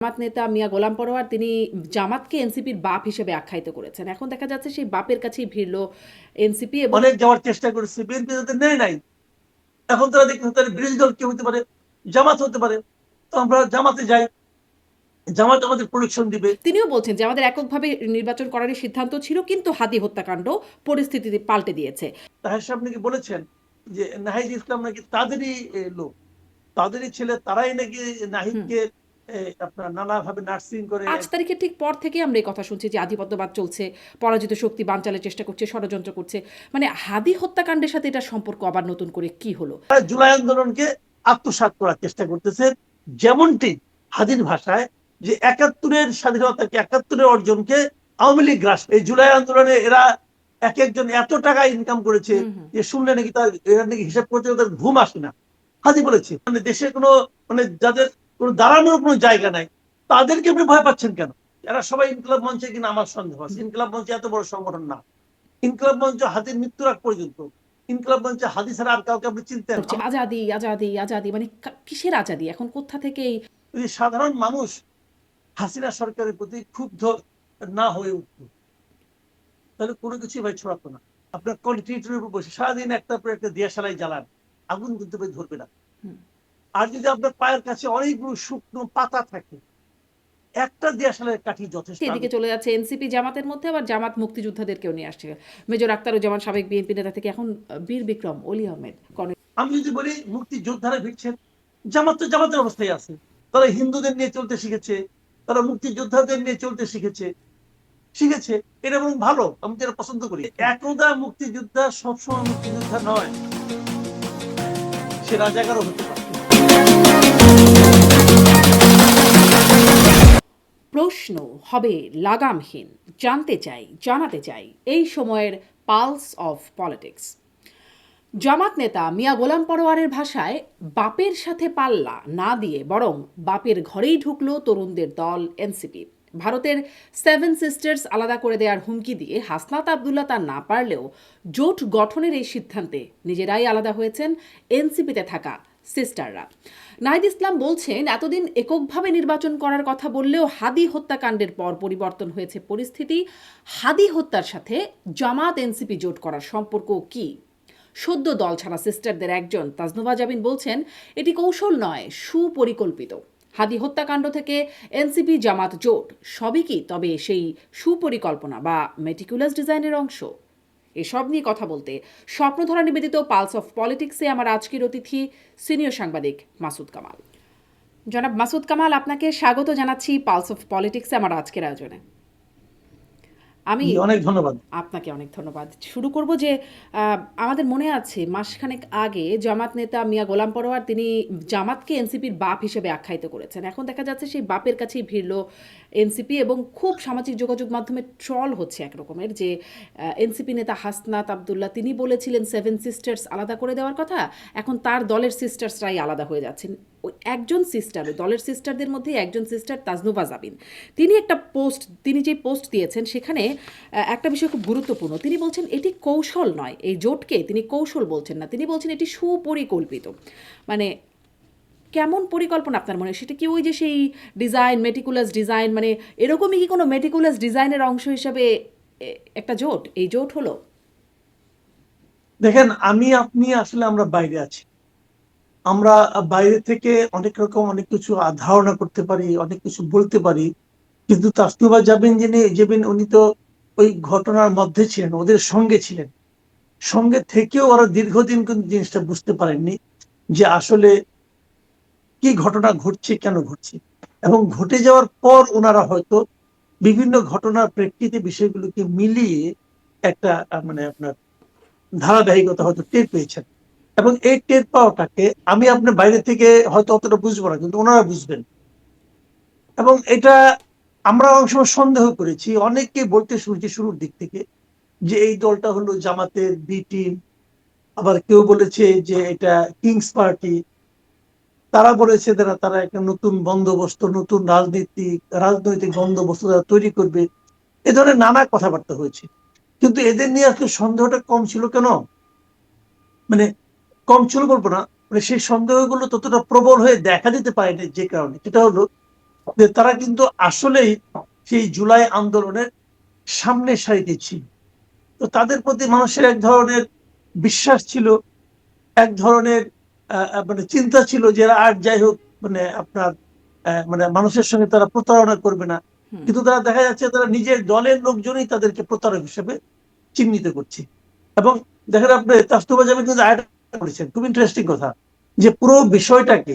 জামাত নেতা মিয়া গোলাম পরোয়ার তিনি জামাতকে এনসিপির বাপ হিসেবে আখ্যায়িত করেছেন। এখন দেখা যাচ্ছে সেই বাপের কাছেই ভিড়ল এনসিপি এবং অনেক যাওয়ার চেষ্টা করেছে, বিএনপি তাদের নেয় নাই। এখন তারা দেখতেছে তাদের বিরোধী দল কে হতে পারে, জামাত হতে পারে। তো আমরা জামাতে যাই, জামাত আমাদের প্রোটেকশন দিবে। তিনিও বলছেন যে আমাদের এককভাবে নির্বাচন করারই সিদ্ধান্ত ছিল, কিন্তু হাদি হত্যাকাণ্ড পরিস্থিতি পাল্টে দিয়েছে। তাহের সাহেব নাকি বলেছেন যে নাহিদ ইসলাম নাকি তাদেরই লোক, তাদেরই ছেলে, তারাই নাকি নাহিদকে আপনার নানাভাবে নার্সিং করে। ৫ তারিখের ঠিক পর থেকে আমরা এই কথা শুনছি যে আধিপত্যবাদ চলছে, পরাজিত শক্তি বানচালের চেষ্টা করছে, ষড়যন্ত্র করছে। মানে হাদি হত্যাকাণ্ডের সাথে এটার সম্পর্ক আবার নতুন করে কি হলো? জুলাই আন্দোলনকে আত্মসাৎ করার চেষ্টা করতেছে, যেমনটি হাদির ভাষায় যে ৭১-এর স্বাধীনতাকে, ৭১-এর অর্জনকে আওয়ামী লীগ গ্রাস। এই জুলাই আন্দোলনে এরা এক একজন এত টাকা ইনকাম করেছে যে শুনলে নাকি তার, এরা নাকি হিসাব করতে তাদের ঘুম আসে না। হাদি বলেছে মানে দেশে কোনো, মানে যাদের কোনো দাঁড়ানোর কোনো জায়গা নাই, তাদেরকে আপনি ভয় পাচ্ছেন কেন? এরা সবাই ইনকলাব মঞ্চে, কিনা আমার সন্দেহ আছে ইনকলাব মঞ্চে এত বড় সংগঠন না। ইনকলাব মঞ্চ হাদির মৃত্যুর আগ পর্যন্ত, ইনকলাব মঞ্চে হাদি ছাড়া আর কাউকে আপনি চিনতেন? আজাদি আজাদি আজাদি, মানে কিসের আজাদি? এখন কোথা থেকে এই যদি সাধারণ মানুষ হাসিনা সরকারের প্রতি ক্ষুব্ধ না হয়ে উঠত, তাহলে কোনো কিছুই ভাই ছড়াতো না। আপনার কন্টিনিউটির উপর বসে সারাদিন একটার পর একটা দিয়াশালাই জ্বালান, আগুন কিন্তু ভাই ধরবে না। আর যদি আপনার পায়ের কাছে অনেকগুলো শুকনো পাতা থাকে, একটা দিয়াশালের কাঠি যথেষ্ট। এদিকে চলে যাচ্ছে এনসিপি জামাতের মধ্যে, আবার জামাত মুক্তিযোদ্ধাদেরকেও নিয়ে আসছে। মেজর আখতারুজ্জামান সাবেক বিএনপি নেতা থেকে এখন বীর বিক্রম অলি আহমেদ। আমি যদি বলি মুক্তিযোদ্ধারা ভিড়ছেন, জামাত তো জামাতের অবস্থায় আছে। তারা হিন্দুদের নিয়ে চলতে শিখেছে, তারা মুক্তিযোদ্ধাদের নিয়ে চলতে শিখেছে শিখেছে এটা এবং ভালো, আমি যেটা পছন্দ করি। একদা মুক্তিযোদ্ধা সবসময় মুক্তিযোদ্ধা নয়, সে রাজাকারও হতে পারে। প্রশ্ন হবে লাগামহীন, জানতে চাই, জানাতে চাই এই সময়ের পালস অফ পলিটিক্স। জামাত নেতা মিয়া গোলাম পরোয়ারের ভাষায় বাপের সাথে পাল্লা না দিয়ে বরং বাপের ঘরেই ঢুকলো তরুণদের দল এনসিপি। ভারতের 7 সিস্টার্স আলাদা করে দেওয়ার হুমকি দিয়ে হাসনাত আবদুল্লাহ তা না পারলেও জোট গঠনের এই সিদ্ধান্তে নিজেরাই আলাদা হয়েছেন এনসিপিতে থাকা সিস্টাররা। নাহিদ ইসলাম বলছেন, এতদিন এককভাবে নির্বাচন করার কথা বললেও হাদি হত্যাকাণ্ডের পর পরিবর্তন হয়েছে পরিস্থিতি। হাদি হত্যার সাথে জামাত এনসিপি জোট করার সম্পর্ক কি? সদ্য দল ছাড়া সিস্টারদের একজন তাজনুভা জাবিন বলছেন, এটি কৌশল নয়, সুপরিকল্পিত। হাদি হত্যাকাণ্ড থেকে এনসিপি জামাত জোট সবই কি তবে সেই সুপরিকল্পনা বা মেটিকুলাস ডিজাইনের অংশ? এসব নিয়ে কথা বলতে স্বপ্নধরা নিবেদিত পালস অফ পলিটিক্সে আমার আজকের অতিথি সিনিয়র সাংবাদিক মাসুদ কামাল। জনাব মাসুদ কামাল, আপনাকে স্বাগত জানাচ্ছি পালস অফ পলিটিক্সে আমার আজকের আয়োজনে। আমি অনেক ধন্যবাদ। আপনাকে অনেক ধন্যবাদ। শুরু করব যে আমাদের মনে আছে মাসখানেক আগে জামাত নেতা মিয়া গোলাম পরোয়ার তিনি জামাতকে এনসিপির বাপ হিসেবে আখ্যায়িত করেছেন। এখন দেখা যাচ্ছে সেই বাপের কাছেই ভিড়ল এনসিপি এবং খুব সামাজিক যোগাযোগ মাধ্যমে ট্রল হচ্ছে একরকমের যে এনসিপি নেতা হাসনাত আবদুল্লাহ তিনি বলেছিলেন 7 সিস্টার্স আলাদা করে দেওয়ার কথা, এখন তার দলের সিস্টার্সরাই আলাদা হয়ে যাচ্ছেন। ওই একজন সিস্টার, ওই দলের সিস্টারদের মধ্যে একজন সিস্টার তাজনুভা জাবিন, তিনি যে পোস্ট দিয়েছেন সেখানে একটা বিষয় খুব গুরুত্বপূর্ণ। তিনি বলছেন এটি কৌশল নয়, এই জোটকে তিনি কৌশল বলছেন না, তিনি বলছেন এটি সুপরিকল্পিত। মানে কেমন পরিকল্পনা আপনার মনে হয়? সেটা কি ওই যে সেই ডিজাইন, মেটিকুলাস ডিজাইন, মানে এরকমই কি কোনো মেটিকুলাস ডিজাইনের অংশ হিসাবে একটা জোট, এই জোট হলো? দেখেন, আমি আপনি আসলে আমরা বাইরে আছি, আমরা বাইরে থেকে অনেক রকম অনেক কিছু ধারণা করতে পারি, অনেক কিছু বলতে পারি। কিন্তু তাসনুভা জাবিন জেবিন উনি তো ওই ঘটনার মধ্যে ছিলেন, ওদের সঙ্গে ছিলেন। সঙ্গে থেকেও ওরা দীর্ঘদিন কিন্তু জিনিসটা বুঝতে পারেননি যে আসলে কি ঘটনা ঘটছে, কেন ঘটছে। এবং ঘটে যাওয়ার পর ওনারা হয়তো বিভিন্ন ঘটনার প্রেক্ষিতে বিষয়গুলোকে মিলিয়ে একটা মানে আপনার ধারাবাহিকতা হয়তো টের পেয়েছেন। এবং এই টের পাওয়াটাকে আমি আপনার বাইরে থেকে হয়তো অতটা বুঝবো না, কিন্তু ওনারা বুঝবেন। এবং এটা আমরা অনেক সময় সন্দেহ করেছি, অনেককে বলতে শুনেছি শুরুর দিক থেকে যে এই দলটা হলো জামাতের বি টিম। আবার কেউ বলেছে যে এটা কিংস পার্টি। তারা বলেছে তারা একটা নতুন বন্দোবস্ত, নতুন রাজনৈতিক বন্দোবস্ত তৈরি করবে। এ ধরনের নানা কথাবার্তা হয়েছে। কিন্তু এদের নিয়ে আসলে সন্দেহটা কম ছিল কেন? মানে কম ছিল বলবো না, মানে সেই সন্দেহগুলো ততটা প্রবল হয়ে দেখা দিতে পারেনি যে কারণে, সেটা হলো যে তারা কিন্তু আসলেই সেই জুলাই আন্দোলনের সামনের সারিতে ছিল। তো তাদের প্রতি মানুষের এক ধরনের বিশ্বাস ছিল, এক ধরনের মানে চিন্তা ছিল যে এরা আর যাই হোক মানে আপনার মানে মানুষের সঙ্গে তারা প্রতারণা করবে না। হুম, কিন্তু তারা দেখা যাচ্ছে তারা নিজের দলের লোকজনই তাদেরকে প্রতারক হিসেবে চিহ্নিত করছে। এবং দেখেন আপনি তাসনুভা জামিল কিন্তু আরেকটা বলেছেন, খুব ইন্টারেস্টিং কথা, যে পুরো বিষয়টাকে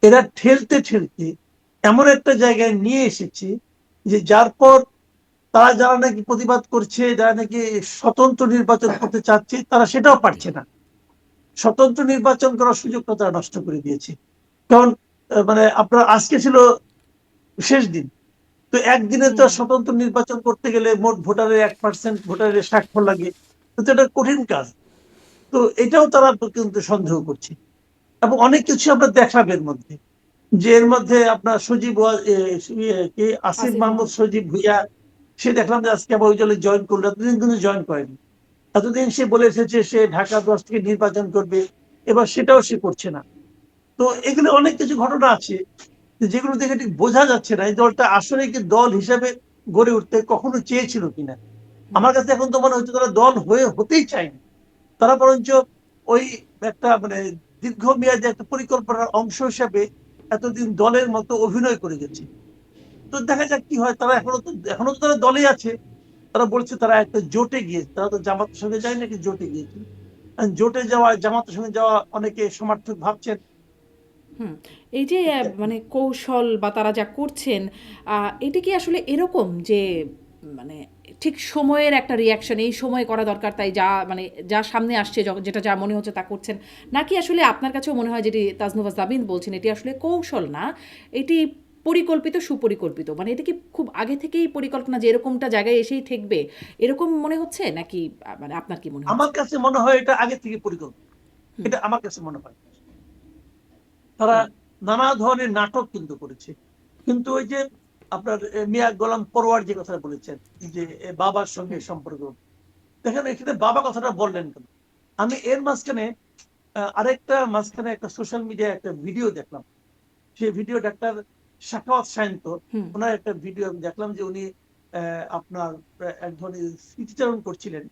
এরা ঠেলতে ঠেলতে এমন একটা জায়গায় নিয়ে এসেছে যে যার পর তারা যারা নাকি প্রতিবাদ করছে, যারা নাকি স্বতন্ত্র নির্বাচন করতে চাচ্ছে, তারা সেটাও পারছে না। স্বতন্ত্র নির্বাচন করার সুযোগটা তারা নষ্ট করে দিয়েছে। কারণ মানে আপনার আজকে ছিল শেষ দিন। তো একদিনে তো হুম, স্বতন্ত্র নির্বাচন করতে গেলে মোট ভোটারের 1% ভোটারের স্বাক্ষর লাগে। তো এটা কঠিন কাজ। তো এটাও তারা কিন্তু সন্দেহ করছে। এবং অনেক কিছু আমরা দেখলাম এর মধ্যে। যে এর মধ্যে আপনার সজীব কি আসিফ আসিফ মাহমুদ মাহমুদ। সজীব ভুইয়া, সে দেখলাম যে আজকে আবার ওই দলে জয়েন করলো। এতদিন কিন্তু জয়েন করেনি। এতদিন সে বলে এসেছে সে ঢাকা 10 থেকে নির্বাচন করবে। এবার সেটাও সে করছে না। তো এগুলো অনেক কিছু ঘটনা আছে যেগুলো দেখে ঠিক বোঝা যাচ্ছে না এই দলটা আসলে কি দল হিসেবে গড়ে উঠতে কখনো চেয়েছিল কিনা। হুম, আমার কাছে এখন তো মনে হচ্ছে তারা দল হতেই চায়নি। তারা বরঞ্চ ওই একটা মানে দীর্ঘমেয়াদী একটা পরিকল্পনার অংশ হিসেবে এতদিন দলের মতো অভিনয় করে গেছে। তো দেখা যাক কি হয়। তারা এখনো তো তারা দলে আছে। তারা বলছে তারা একটা জোটে গিয়েছে, তারা তো জামাতের সঙ্গে যায় নাকি, জোটে গিয়েছে। জোটে যাওয়া, জামাতের সঙ্গে যাওয়া অনেকে সমর্থক ভাবছেন। হুম। এই যে মানে কৌশল বা তারা যা করছেন, এটা কি আসলে এরকম যে মানে ঠিক সময়ের একটা রিয়াকশন এই সময় করা দরকার, তাই যা মানে যা সামনে আসছে যেটা যা মনে হচ্ছে তা করছেন, নাকি আসলে আপনার কাছেও মনে হয় যেটি তাজনুভা জাবিন বলছেন এটি আসলে কৌশল না, এটি পরিকল্পিত সুপরিকল্পিত, মানে এটা কি খুব আগে থেকেই পরিকল্পনা যে এরকমটা জায়গায় এসেই ঠেকবে এরকম মনে হচ্ছে, নাকি মানে আপনার কি মনে আমার হচ্ছে? কাছে মনে হয় এটা আগে থেকে পরিকল্পনা। হুম, এটা আমার কাছে মনে হয়। তারা হুম, নানা ধরনের নাটক কিন্তু করেছে। কিন্তু ওই যে আপনার মিয়া গোলাম পরোয়ার যে কথাটা বলেছেন যে বাবার সঙ্গে হুম, সম্পর্ক, দেখেন এখানে বাবা কথাটা বললেন কেন? আমি এর মাঝখানে আরেকটা মাঝখানে একটা সোশ্যাল মিডিয়ায় একটা ভিডিও দেখলাম। সেই ভিডিও ডাক্তার সাখাওয়াত সায়ন্ত, হুম, ওনার একটা ভিডিও আমি দেখলাম যে উনি আপনার এক ধরনের স্মৃতিচারণ করছিলেন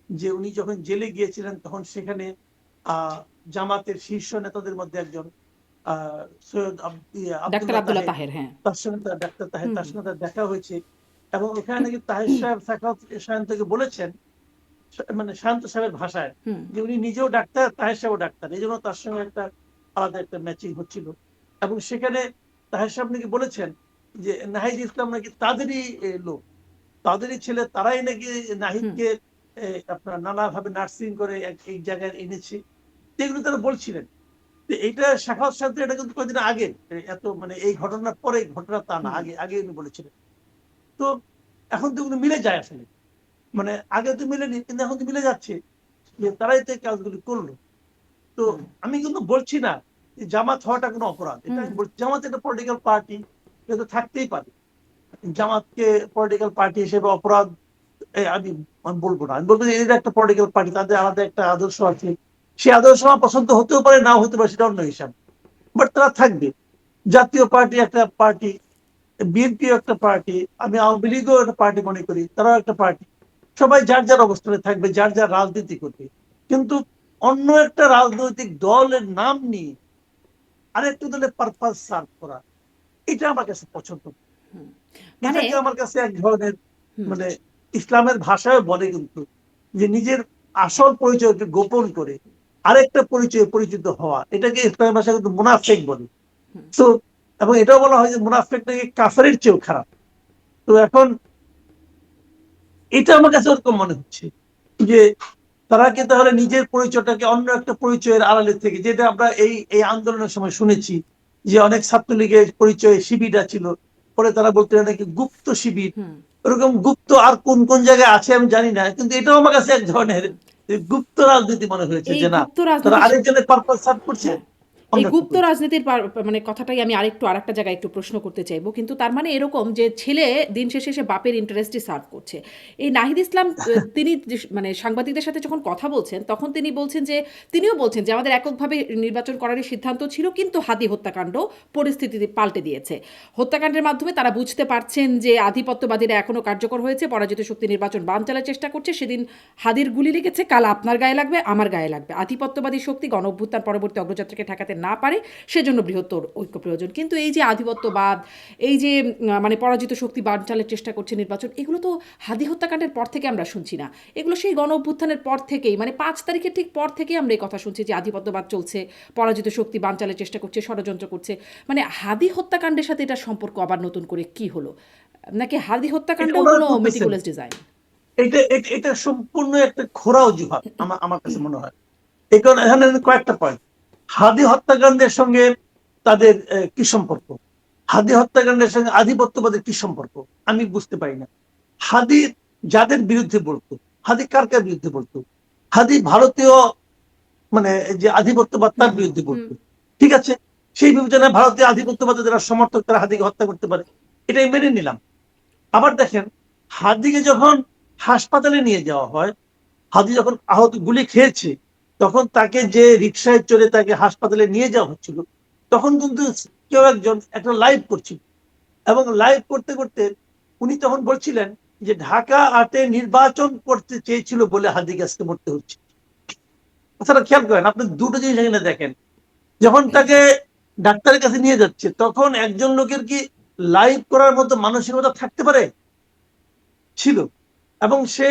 যে উনি যখন জেলে গিয়েছিলেন তখন সেখানে আহ জামাতের শীর্ষ নেতাদের মধ্যে একজন সৈয়দ ডাক্তার আব্দুল্লাহ আব্দুল্লাহ তাহের, তাহের, হ্যাঁ। তার সঙ্গে ডাক্তার তাহের, হুম, তার হুম, সঙ্গে তার দেখা হয়েছে। এবং ওখানে নাকি তাহের সাহেব সাখাওয়াত সায়ন্তকে বলেছেন, মানে শান্ত সাহেবের ভাষায়, হুম, যে উনি নিজেও ডাক্তার, তাহের সাহেবও ডাক্তার, এই জন্য তার সঙ্গে একটা আলাদা একটা ম্যাচিং হচ্ছিল। এবং সেখানে তাহের সাহেব নাকি বলেছেন যে নাহিদ ইসলাম নাকি তাদেরই লোক, তাদেরই ছেলে, তারাই নাকি হুম, নাহিদকে আপনার নানাভাবে নার্সিং করে এই জায়গায় এনেছে। এগুলো তারা বলছিলেন। তো এইটা সাখাওয়াত সাহেব এটা কিন্তু কয়েকদিন আগে, এত মানে এই ঘটনার পরে ঘটনা তা না, হুম, আগে আগে উনি বলেছিলেন। তো এখন তো এগুলো মিলে যায় আসলে, মানে আগে তো মিলেনি কিন্তু এখন তো মিলে যাচ্ছে যে তারাই তো এই কাজগুলি করলো। তো হুম, আমি কিন্তু বলছি না যে জামাত হওয়াটা কোনো অপরাধ, এটা হুম, আমি বলছি জামাত একটা পলিটিক্যাল পার্টি, এটা থাকতেই পারে। জামাতকে পলিটিক্যাল পার্টি হিসেবে অপরাধ আমি আমি বলবো না। আমি বলবো যে এটা একটা পলিটিক্যাল পার্টি, তাদের আলাদা একটা আদর্শ আছে। সেই আদর্শ আমার পছন্দ হতেও পারে, নাও হতে পারে, সেটা অন্য হিসাব। বাট তারা থাকবে। জাতীয় পার্টি একটা পার্টি, বিএনপি একটা পার্টি, আমি আওয়ামী লীগও একটা পার্টি মনে করি, তারাও একটা পার্টি। সবাই যার যার অবস্থানে থাকবে, যার যার রাজনীতি করবে। কিন্তু অন্য একটা রাজনৈতিক দলের নাম নিয়ে আরেকটা দলের পারপাস সার্ভ করা, এটা আমার কাছে পছন্দ না। হুম। মানে এটাকে আমার কাছে এক ধরনের হুম, মানে ইসলামের ভাষায় বলে কিন্তু যে নিজের আসল পরিচয়কে গোপন করে আরেকটা পরিচয়ে পরিচিত হওয়া, এটাকে ইসলামের ভাষায় কিন্তু মুনাফেক বলে। হুম, তো এবং এটাও বলা হয় যে মুনাফেক নাকি কাফেরের চেয়েও খারাপ। তো এখন এটা আমার কাছে ওরকম মনে হচ্ছে যে তারা কি তাহলে নিজের পরিচয়টাকে অন্য একটা পরিচয়ের আড়ালে থেকে, যেটা আমরা এই এই আন্দোলনের সময় শুনেছি যে অনেক ছাত্রলীগের পরিচয় শিবিররা ছিল, পরে তারা বলতে নাকি গুপ্ত শিবির। হুম, ওরকম গুপ্ত আর কোন কোন জায়গায় আছে আমি জানি না, কিন্তু এটাও আমার কাছে এক ধরনের হুম। গুপ্ত রাজনীতি মনে হয়েছে এই যে না, গুপ্ত তারা রাজনীতির আরেকজনের পারপাস সার্ভ করছে। হ্যাঁ, এই সংরক্ষণ গুপ্ত করেছে। রাজনীতির মানে কথাটাই আমি আরেকটা জায়গায় একটু প্রশ্ন করতে চাইবো, কিন্তু তার মানে এরকম যে ছেলে দিন শেষে সে বাপের ইন্টারেস্টই সার্ভ করছে। এই নাহিদ ইসলাম তিনি মানে সাংবাদিকদের সাথে যখন কথা বলছেন তখন তিনি বলছেন যে তিনিও বলছেন যে আমাদের এককভাবে নির্বাচন করারই সিদ্ধান্ত ছিল, কিন্তু হাদি হত্যাকাণ্ড পরিস্থিতি পাল্টে দিয়েছে। হত্যাকাণ্ডের মাধ্যমে তারা বুঝতে পারছেন যে আধিপত্যবাদীরা এখনো কার্যকর হয়েছে, পরাজিত শক্তি নির্বাচন বানচালের চেষ্টা করছে। সেদিন হাদির গুলি লেগেছে, কাল আপনার গায়ে লাগবে, আমার গায়ে লাগবে। আধিপত্যবাদী শক্তি গণ অভ্যুত্থান পরবর্তী অগ্রযাত্রাকে ঠেকাতে না পারে, সেজন্য বৃহত্তর ঐক্য প্রয়োজন। কিন্তু এই যে আধিপত্যবাদ, এই যে মানে পরাজিত শক্তি বানচালের চেষ্টা করছে নির্বাচন, এগুলো তো হাদি হত্যাকাণ্ডের পর থেকে আমরা শুনছি না, এগুলো সেই গণ অভ্যুত্থানের পর থেকেই, মানে 5 তারিখের ঠিক পর থেকেই আমরা এই কথা শুনছি যে আধিপত্যবাদ চলছে, পরাজিত শক্তি বানচালের চেষ্টা করছে, ষড়যন্ত্র করছে। মানে হাদি হত্যাকাণ্ডের সাথে এটার সম্পর্ক আবার নতুন করে কি হলো? নাকি হাদি এটা হত্যাকাণ্ডও ওনারা কোনো করতেছেন, মেটিকুলাস ডিজাইন? এটা সম্পূর্ণ একটা খোরা অজুহাত আমার কাছে মনে হয়। এই কারণে এখানে কয়েকটা পয়েন্ট। হাদি হত্যাকাণ্ডের সঙ্গে তাদের কি সম্পর্ক, হাদি হত্যাকাণ্ডের সঙ্গে আধিপত্যবাদের কি সম্পর্ক আমি বুঝতে পারি না। হাদি যাদের বিরুদ্ধে বলতো, হাদি কার কার বিরুদ্ধে বলতো? হাদি ভারতীয় মানে যে আধিপত্যবাদ তার বিরুদ্ধে বলতো, ঠিক আছে। সেই বিবেচনায় ভারতীয় আধিপত্যবাদের যারা সমর্থক তারা হাদিকে হত্যা করতে পারে, এটাই মেনে নিলাম। আবার দেখেন, হাদিকে যখন হাসপাতালে নিয়ে যাওয়া হয়, হাদি যখন আহত গুলি খেয়েছে, তখন তাকে যে রিক্সায় চড়ে তাকে হাসপাতালে নিয়ে যাওয়া হচ্ছিল, তখন কিন্তু কেউ একজন একটা লাইভ করছিল, এবং লাইভ করতে করতে উনি তখন বলছিলেন যে ঢাকা 8-এ নির্বাচন করতে চেয়েছিল বলে হাদিকে আজকে মরতে হচ্ছে। কথাটা খেয়াল করেন, আপনি দুটো জিনিস এখানে দেখেন। যখন তাকে ডাক্তারের কাছে নিয়ে যাচ্ছে, তখন একজন লোকের কি লাইভ করার মতো মানসিকতা থাকতে পারে? ছিল। এবং সে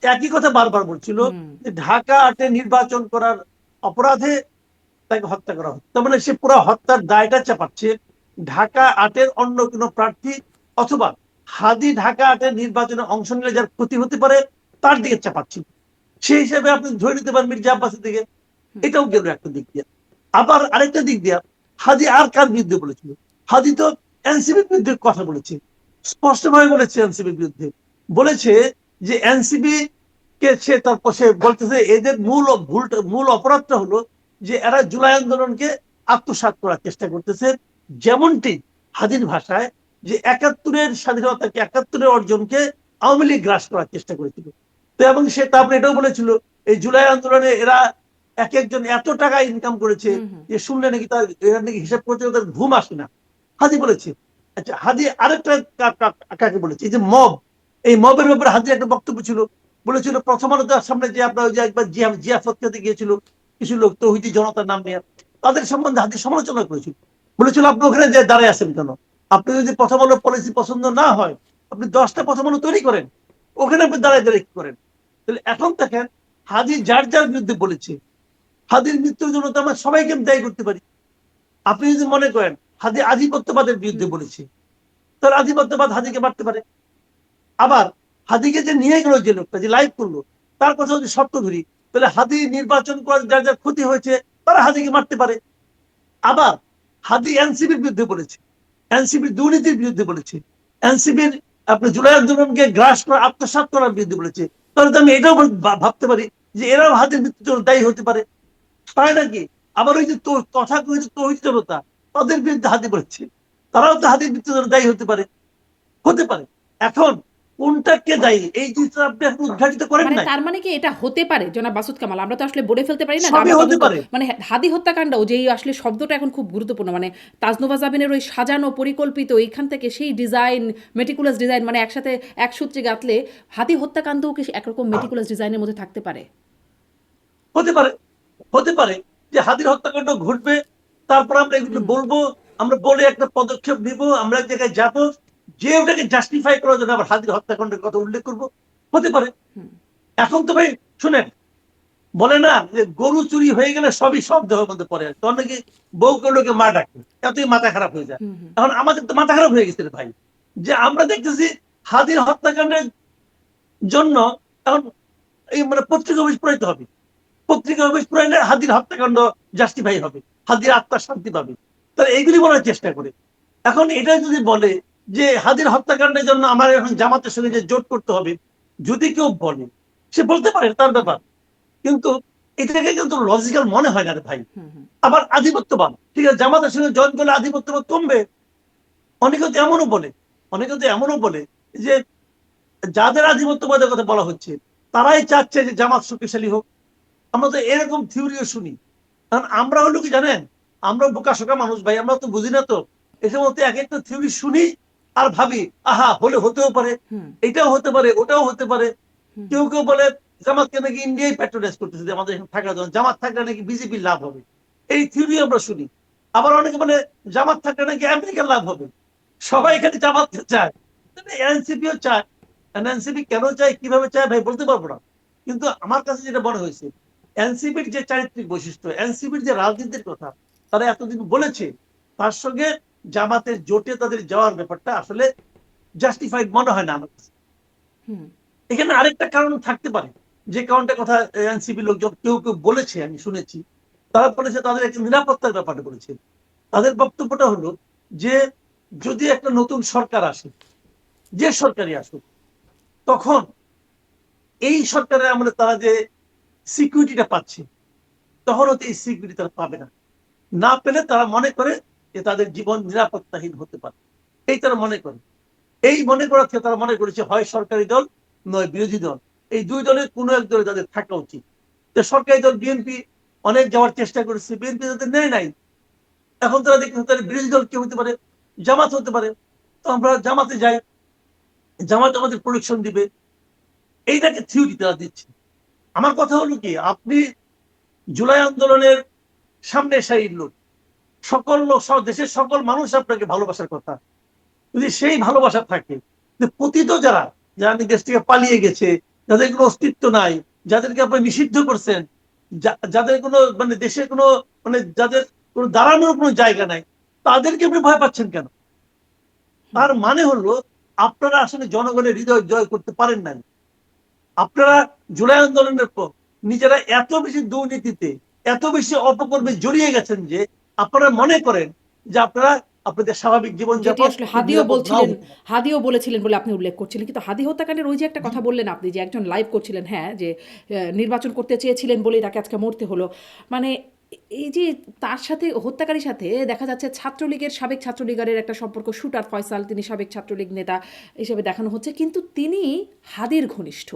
একই কথা বারবার বলছিল যে ঢাকা 8-এ নির্বাচন করার অপরাধে তাকে হত্যা করা হচ্ছে। তার মানে সে পুরো হত্যার দায়টা চাপাচ্ছে ঢাকা 8-এর অন্য কোনো প্রার্থী, অথবা হাদি ঢাকা 8-এর নির্বাচনে অংশ নিলে যার ক্ষতি হতে পারে তার দিকে চাপাচ্ছে। সেই হিসেবে আপনি ধরে নিতে পারেন মির্জা আব্বাসের দিকে। এটাও গেল একটা দিক দিয়ে। আবার আরেকটা দিক দিয়ে, হাদি আর কার বিরুদ্ধে বলেছিল? হাদি তো এনসিপির বিরুদ্ধে কথা বলেছে, স্পষ্টভাবে বলেছে এনসিপির বিরুদ্ধে। বলেছে যে এনসিপি কে সে তারপর সে বলতেছে এদের মূল অপরাধটা হলো যে এরা জুলাই আন্দোলনকে আত্মসাৎ করার চেষ্টা করতেছে। যেমনটি হাদির ভাষায় যে 71-এর স্বাধীনতাকে, 71-এর অর্জনকে আওয়ামী লীগ গ্রাস করার চেষ্টা করেছিল। তো এবং সে তারপরে এটাও বলেছিল এই জুলাই আন্দোলনে এরা এক একজন এত টাকা ইনকাম করেছে যে শুনলে নাকি তার এরা নাকি হিসাব করতে তার ঘুম আসে না। হাদি বলেছে। আচ্ছা, হাদি আরেকটা কাকে বলেছে, এই যে মব, এই মবের ব্যাপারে হাদির একটা বক্তব্য ছিল। বলেছিল প্রথম আলোর সামনে যে আপনার যে একবার জিয়াফত খেতে গিয়েছিল কিছু লোক তৌহিদি জনতার নাম নিয়ে, তাদের সম্বন্ধে হাদি সমালোচনা করেছিল। বলেছিল আপনি ওখানে যে দাঁড়ায় আছেন কেন? আপনি যদি প্রথম আলো পলিসি পছন্দ না হয়, আপনি 10টা প্রথম আলো তৈরি করেন, ওখানে আপনি দাঁড়ায় দাঁড়িয়ে কি করেন? তাহলে এখন দেখেন, হাদি যার যার বিরুদ্ধে বলেছে, হাদির মৃত্যুর জন্য তো আমরা সবাইকে দায়ী করতে পারি। আপনি যদি মনে করেন হাদি আধিপত্যবাদের বিরুদ্ধে বলেছে, তাহলে আধিপত্যবাদ হাদিকে মারতে পারে। আবার হাদিকে যে নিয়ে গেল, যে লোকটা যে লাইভ করলো, তার কথা যদি সত্য ধরি, তাহলে হাদি নির্বাচন করার যার যার ক্ষতি হয়েছে তারা হাদিকে মারতে পারে। আবার হাদি এনসিপির বিরুদ্ধে বলেছে, এনসিপির দুর্নীতির বিরুদ্ধে বলেছে, এনসিপির আপনার জুলাই আন্দোলনকে গ্রাস করা, আত্মসাৎ করার বিরুদ্ধে বলেছে। তাহলে তো আমি এটাও ভাবতে পারি যে এরাও হাদির মৃত্যুর জন্য দায়ী হতে পারে, তাই নাকি? আবার ওই যে তথাকথিত তৌহিদ জনতা, তাদের বিরুদ্ধে হাদি বলেছে, তারাও তো হাদির মৃত্যুর জন্য দায়ী হতে পারে, হতে পারে। এখন কোনটা কে দায়ী, এই জিনিসটা আপনি এখন উদ্ঘাটিত করেন মানে নাই। তার মানে কি এটা হতে পারে জনাব মাসুদ কামাল? আমরা তো আসলে বলে ফেলতে পারি না যে সবই আমরা হতে তদন্ত, পারে। মানে হাদি হত্যাকাণ্ড যেই আসলে শব্দটা এখন খুব গুরুত্বপূর্ণ, মানে তাজনোভা জামিনের ওই সাজানো পরিকল্পিত এইখান থেকে সেই ডিজাইন, মেটিকুলাস ডিজাইন, মানে একসাথে এক সূত্রে গাঁথলে হাদি হত্যাকাণ্ডও কি একরকম মেটিকুলাস ডিজাইনের মধ্যে থাকতে পারে? হতে পারে, হতে পারে যে হাদির হত্যাকাণ্ড ঘটবে, তারপর আমরা এগুলো বলবো, আমরা বলে একটা পদক্ষেপ নিব, আমরা এক জায়গায় যাবো, যে ওটাকে জাস্টিফাই করার জন্য আবার হাদির হত্যাকাণ্ডের কথা উল্লেখ করব, হতে পারে। এখন তো ভাই শুনেন, বলে না যে গরু চুরি হয়ে গেলে সবই সব দেহের মধ্যে পড়ে, তখন নাকি বউ লোকে মা ডাকে, এতই মাথা খারাপ হয়ে যায়। এখন আমাদের তো মাথা খারাপ হয়ে গেছে রে ভাই, যে আমরা দেখতেছি হাদির হত্যাকাণ্ডের জন্য এখন এই মানে পত্রিকা অফিস পড়াইতে হবে, পত্রিকা অফিস পড়াইলে হাদির হত্যাকাণ্ড জাস্টিফাই হবে, হাদির আত্মার শান্তি পাবে। তাহলে এইগুলি বলার চেষ্টা করে। এখন এটা যদি বলে যে হাদির হত্যাকাণ্ডের জন্য আমার এখন জামাতের সঙ্গে যে জোট করতে হবে, যদি কেউ বলে, সে বলতে পারে, তার ব্যাপার। কিন্তু এটাকে কিন্তু লজিক্যাল মনে হয় না রে ভাই। হুম হুম আবার আধিপত্যবাদ, ঠিক আছে, জামাতের সঙ্গে জয়েন করলে আধিপত্যবাদ কমবে। অনেকে তো এমনও বলে, অনেকে তো এমনও বলে যে যাদের আধিপত্যবাদের কথা বলা হচ্ছে তারাই চাচ্ছে যে জামাত শক্তিশালী হোক। আমরা তো এরকম থিওরিও শুনি। কারণ আমরা হলো কি জানেন, আমরা বোকাশোকা মানুষ ভাই, আমরা তো বুঝি না তো। এই সমস্ত এক একটা থিওরি শুনি আর ভাবি আহা হলে হতেও পারে, হুম এটাও হতে পারে, ওটাও হতে পারে। হুম কেউ কেউ বলে জামাতকে নাকি ইন্ডিয়াই প্যাট্রোনাইজ করতেছে, যে আমাদের এখানে থাকার জন্য জামাত থাকলে নাকি বিজেপির লাভ হবে। এই থিওরি আমরা শুনি। আবার অনেকে বলে জামাত থাকলে নাকি আমেরিকার লাভ হবে। সবাই এখানে জামাতকে চায়, এনসিপিও চায়। এনসিপি কেন চায়, কিভাবে চায় ভাই বলতে পারবো না। কিন্তু আমার কাছে যেটা মনে হয়েছে, এনসিপির যে চারিত্রিক বৈশিষ্ট্য, এনসিপির যে রাজনীতির কথা তারা এতদিন বলেছে, তার সঙ্গে জামাতের জোটে তাদের যাওয়ার ব্যাপারটা আসলে জাস্টিফাইড মনে হয় না আমার কাছে। হুম এখানে আরেকটা কারণ থাকতে পারে, যে কারণটার কথা এনসিপি লোকজন কেউ কেউ বলেছে, আমি শুনেছি। তারা বলেছে তাদের একটা নিরাপত্তার ব্যাপারে বলেছে। তাদের বক্তব্যটা হলো যে যদি একটা নতুন সরকার আসে, যে সরকারই আসুক, তখন এই সরকারের আমলে তারা যে সিকিউরিটিটা পাচ্ছে, তখন হয়তো এই সিকিউরিটি তারা পাবে না। না পেলে তারা মনে করে যে তাদের জীবন নিরাপত্তাহীন হতে পারে, এই তারা মনে করে। এই মনে করার থেকে তারা মনে করেছে হয় সরকারি দল নয় বিরোধী দল, এই দুই দলের কোনো এক দলে তাদের থাকা উচিত। তো সরকারি দল বিএনপি অনেক যাওয়ার চেষ্টা করেছে, বিএনপি তাদের নেয় নাই। এখন তারা দেখছে তাদের বিরোধী দল কে হতে পারে, জামাত হতে পারে। তো আমরা জামাতে যাই, জামাত আমাদের প্রোটেকশন দিবে, এইটাকে থিওরি তারা দিচ্ছে। আমার কথা হলো কি, আপনি জুলাই আন্দোলনের সামনে সারির লোক, সকল লোক, দেশের সকল মানুষ আপনাকে ভালোবাসার কথা। যদি সেই ভালোবাসা থাকে, পতিত যারা, যারা দেশ থেকে পালিয়ে গেছে, যাদের কোনো অস্তিত্ব নাই, যাদেরকে আপনি নিষিদ্ধ করছেন, যাদের কোনো মানে দেশে কোনো মানে যাদের কোনো দাঁড়ানোর কোনো জায়গা নাই, তাদেরকে আপনি ভয় পাচ্ছেন কেন? হুম তার মানে হলো আপনারা আসলে জনগণের হৃদয় জয় করতে পারেন নাই। আপনারা জুলাই আন্দোলনের পর নিজেরা এত বেশি দুর্নীতিতে, এত বেশি অপকর্মে জড়িয়ে গেছেন যে আপনারা মনে করেন যে আপনারা আপনাদের স্বাভাবিক যেটি জীবনযাপন আসলে খুব নিরাপদ নাও হতে পারে। হাদিও বলেছিলেন বলে আপনি উল্লেখ করছিলেন, কিন্তু হাদি হত্যাকাণ্ডের ওই যে একটা কথা বললেন আপনি, যে একজন লাইভ করছিলেন, হ্যাঁ, যে নির্বাচন করতে চেয়েছিলেন বলেই তাকে আজকে মরতে হলো। মানে এই যে তার সাথে, হত্যাকারীর সাথে দেখা যাচ্ছে ছাত্রলীগের, সাবেক ছাত্রলীগের একটা সম্পর্ক, শুটার ফয়সাল, তিনি সাবেক ছাত্রলীগ নেতা হিসেবে দেখানো হচ্ছে, কিন্তু তিনি হাদির ঘনিষ্ঠ।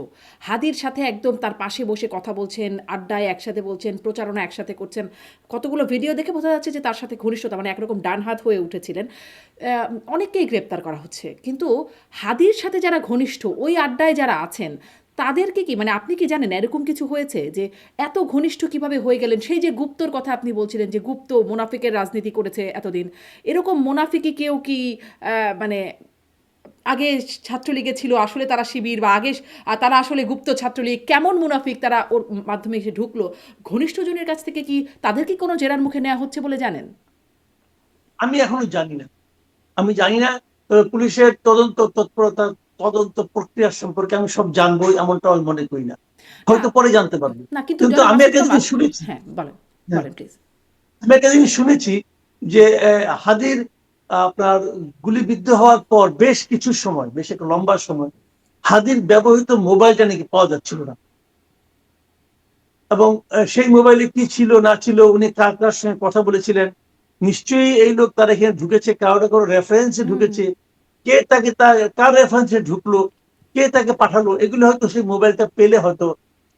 হাদির সাথে একদম তার পাশে বসে কথা বলছেন, আড্ডায় একসাথে বলছেন, প্রচারণা একসাথে করছেন। কতগুলো ভিডিও দেখে বোঝা যাচ্ছে যে তার সাথে ঘনিষ্ঠতা, মানে একরকম ডান হাত হয়ে উঠেছিলেন। অনেককেই গ্রেপ্তার করা হচ্ছে, কিন্তু হাদির সাথে যারা ঘনিষ্ঠ, ওই আড্ডায় যারা আছেন, তাদেরকে কি, মানে আপনি কি জানেন এরকম কিছু হয়েছে যে এত ঘনিষ্ঠ কিভাবে হয়ে গেলেন? সেই যে গুপ্তর কথা আপনি বলছিলেন, যে গুপ্ত মোনাফিকের রাজনীতি করেছে এতদিন, এরকম মোনাফিকি কেউ কি মানে আগে ছাত্রলীগে ছিল, আসলে তারা শিবির, বা আগে তারা আসলে গুপ্ত ছাত্রলীগ, কেমন মুনাফিক তারা ওর মাধ্যমে এসে ঢুকলো, ঘনিষ্ঠজনের কাছ থেকে কি তাদের কি কোনো জেরার মুখে নেওয়া হচ্ছে বলে জানেন? আমি এখনো জানি না, আমি জানি না। তবে পুলিশের তদন্ত তৎপরতা, তদন্ত প্রক্রিয়া সম্পর্কে আমি সব জানবো এমনটা আমি মনে করি না। না হয়তো পরে জানতে পারবো। না, কিন্তু কিন্তু জনাব আমি আসিফ একটা কামাল, জিনিস শুনেছি। হ্যাঁ বলেন, হ্যাঁ, বলেন প্লিজ। আমি একটা জিনিস শুনেছি যে হাদির আপনার গুলিবিদ্ধ হওয়ার পর বেশ কিছু সময়, বেশ একটা লম্বা সময় হাদির ব্যবহৃত মোবাইলটা নাকি পাওয়া যাচ্ছিল না। এবং সেই মোবাইলে কি ছিল না ছিল, উনি কার কার সঙ্গে কথা বলেছিলেন, নিশ্চয়ই এই লোক তার এখানে ঢুকেছে, কারোর কারো রেফারেন্সে হুম হুম ঢুকেছে, কে তাকে কার রেফারেন্সে ঢুকলো, কে তাকে পাঠালো, এগুলো হয়তো সেই মোবাইলটা পেলে হয়তো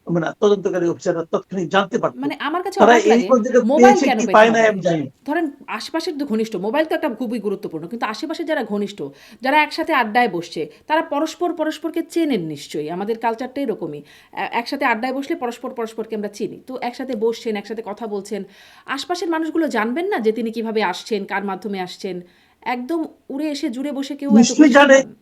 মানে তদন্তকারী অফিসাররা তৎক্ষণিক জানতে পারতো। মানে আমার কাছে তারা অবাক এই লাগে, পর্যন্ত মোবাইল পেয়েছে কেন কি পেতে পায় না হবে? আমি জানি। ধরেন আশেপাশের তো ঘনিষ্ঠ, মোবাইল তো একটা খুবই গুরুত্বপূর্ণ, কিন্তু আশেপাশে যারা ঘনিষ্ঠ, যারা একসাথে আড্ডায় বসছে, তারা পরস্পর পরস্পরকে চেনেন নিশ্চয়ই, আমাদের কালচারটা এরকমই। একসাথে আড্ডায় বসলে পরস্পর পরস্পরকে আমরা চিনি, তো একসাথে বসছেন, একসাথে কথা বলছেন, আশপাশের মানুষগুলো জানবেন না যে তিনি কিভাবে আসছেন, কার মাধ্যমে আসছেন? একদম উড়ে এসে জুড়ে বসে কেউ এত নিশ্চয়ই ঘনিষ্ঠ জানে, হন?